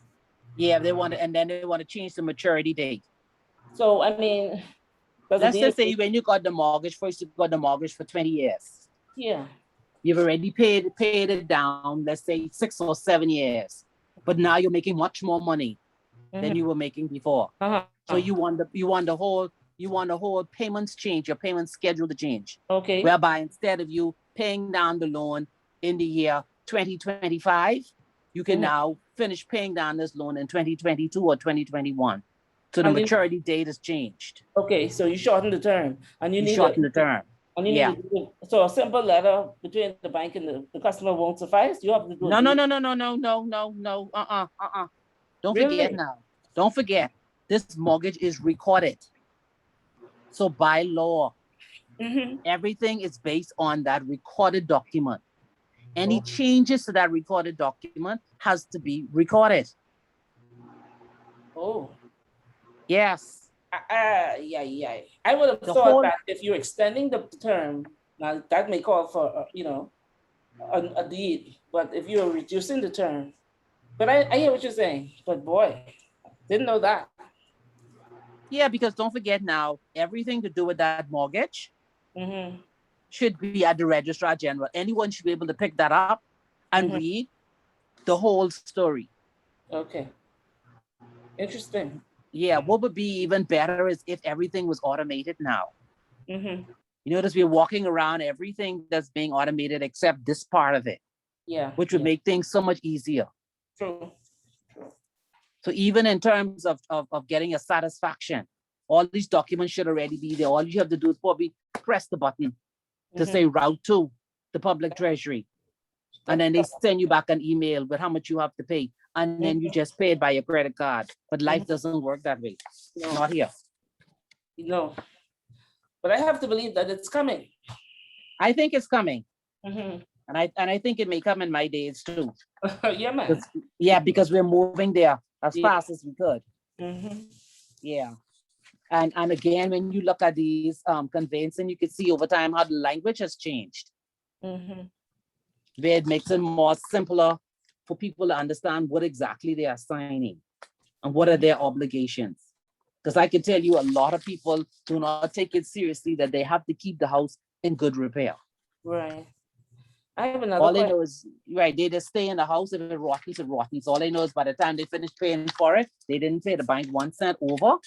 Yeah, they want to, and then they want to change the maturity date. So, I mean, let's just say when you got the mortgage, first you got the mortgage for 20 years. Yeah. You've already paid it down, let's say 6 or 7 years, but now you're making much more money than you were making before. So you want the whole payments change, your payment schedule to change. Okay. Whereby instead of you paying down the loan in the year 2025, you can now finish paying down this loan in 2022 or 2021. So the maturity date is changed. Okay, so you shorten the term and you shorten the term. And you need to, so a simple letter between the bank and the customer won't suffice. You have to do no. Don't forget now. Don't forget, this mortgage is recorded. So by law, everything is based on that recorded document. Any changes to that recorded document has to be recorded. Oh. Yes. Yeah. I would have thought that if you're extending the term, now that may call for, a deed, but if you're reducing the term, but I hear what you're saying, but boy, didn't know that. Yeah, because don't forget now, everything to do with that mortgage should be at the Registrar General. Anyone should be able to pick that up and read the whole story. Okay. Interesting. Yeah, what would be even better is if everything was automated now. You notice we're walking around everything that's being automated except this part of it. Yeah. Which would make things so much easier. True. So even in terms of getting a satisfaction, all these documents should already be there. All you have to do is probably press the button to say route to the public treasury. And then they send you back an email with how much you have to pay. And then you just pay it by your credit card. But life doesn't work that way. No. Not here. No. But I have to believe that it's coming. I think it's coming. And I think it may come in my days too. Yeah, man. Yeah, because we're moving there as fast as we could. Yeah. And again, when you look at these conveyancing, you can see over time how the language has changed, Mhm. where it makes it more simpler for people to understand what exactly they are signing and what are their obligations. Because I can tell you a lot of people do not take it seriously that they have to keep the house in good repair. Right. I have another All they question. know is, right, they just stay in the house. If it rottens, it rottens. All they know is by the time they finish paying for it, they didn't pay the bank 1 cent over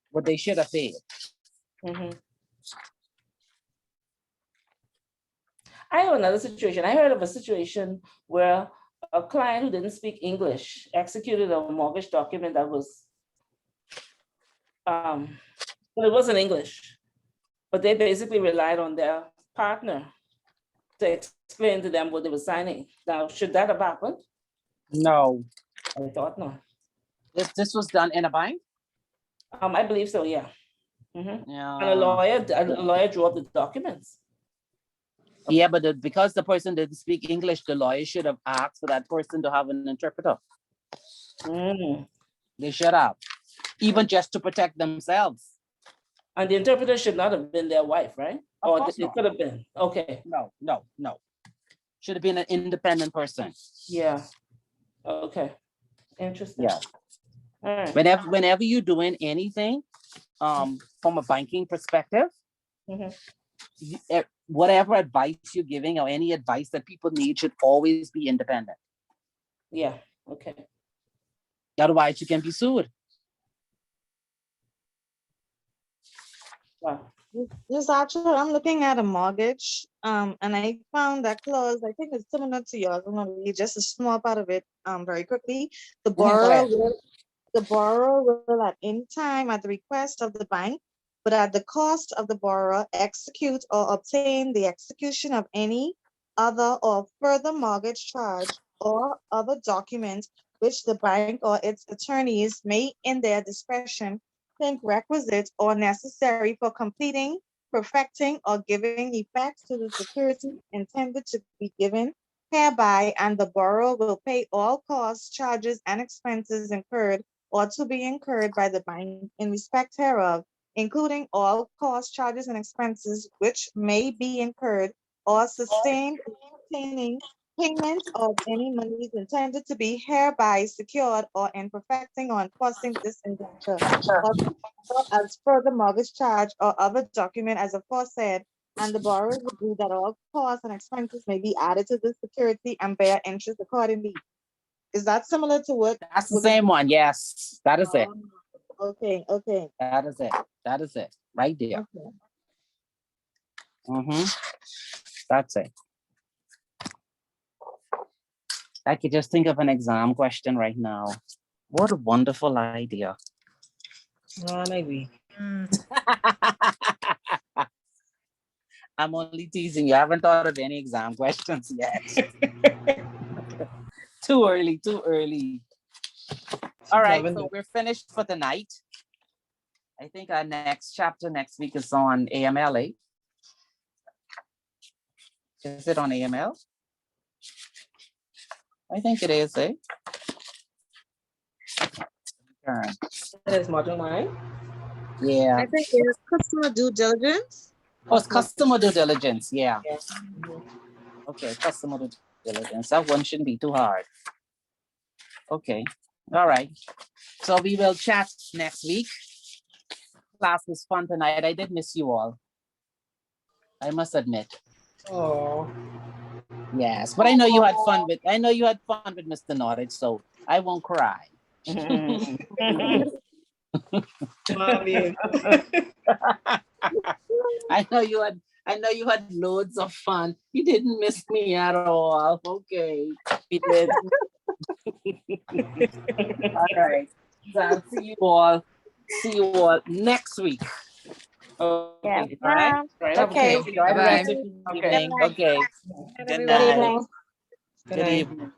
what they should have paid. Mhm. I have another situation. I heard of a situation where a client who didn't speak English executed a mortgage document that was, well, it wasn't English, but they basically relied on their partner to explain to them what they were signing. Now, should that have happened? No, I thought not. this was done in a bank. I believe so, yeah. Mhm. Yeah. And a lawyer drew up the documents. Yeah, but because the person didn't speak English, the lawyer should have asked for that person to have an interpreter. Mm. They should have, even just to protect themselves. And the interpreter should not have been their wife, right? Of Or course it not. could have been. Okay, No. Should have been an independent person. yeah. Okay, interesting. Yeah. All right. Whenever you're doing anything, from a banking perspective, Mhm. whatever advice you're giving or any advice that people need should always be independent. Yeah, okay. Otherwise, you can be sued. Wow. This actually, I'm looking at a mortgage, and I found that clause, I think it's similar to yours. I'm gonna read just a small part of it, very quickly. The Go ahead. borrower will at any time, at the request of the bank, but at the cost of the borrower, execute or obtain the execution of any other or further mortgage charge or other document which the bank or its attorneys may, in their discretion, think requisite or necessary for completing, perfecting, or giving effect to the security intended to be given hereby, and the borrower will pay all costs, charges, and expenses incurred or to be incurred by the bank in respect hereof, including all costs, charges, and expenses which may be incurred or sustained in obtaining payment of any monies intended to be hereby secured or in perfecting or enforcing this indenture, or as further mortgage charge or other document as aforesaid, and the borrowers agree that all costs and expenses may be added to the security and bear interest accordingly. Is that similar to what? That's the same one. Yes, that is it. Okay, okay, That is it. That is it. Right there. okay. That's it. I could just think of an exam question right now. What a wonderful idea. My week. I'm only teasing you. I haven't thought of any exam questions yet. Too early, too early. All right, so we're finished for the night. I think our next chapter next week is on AML. Is it on AML? I think it is, eh? Turn. That is module 9. Yeah. I think it's customer due diligence. Oh, it's customer due diligence. Yeah. Yeah. Okay, customer due diligence. That one shouldn't be too hard. Okay. All right. So we will chat next week. Class was fun tonight. I did miss you all. I must admit. Oh. Yes, but I know you had fun with Mr. Norwich, so I won't cry. Mommy. I know you had loads of fun. You didn't miss me at all. Okay. We did. All right. So I'll see you all next week. Okay. All right. Right. Okay. Enjoy the Bye-bye. rest of your Okay. evening. Okay. Good Good night. evening. Good evening.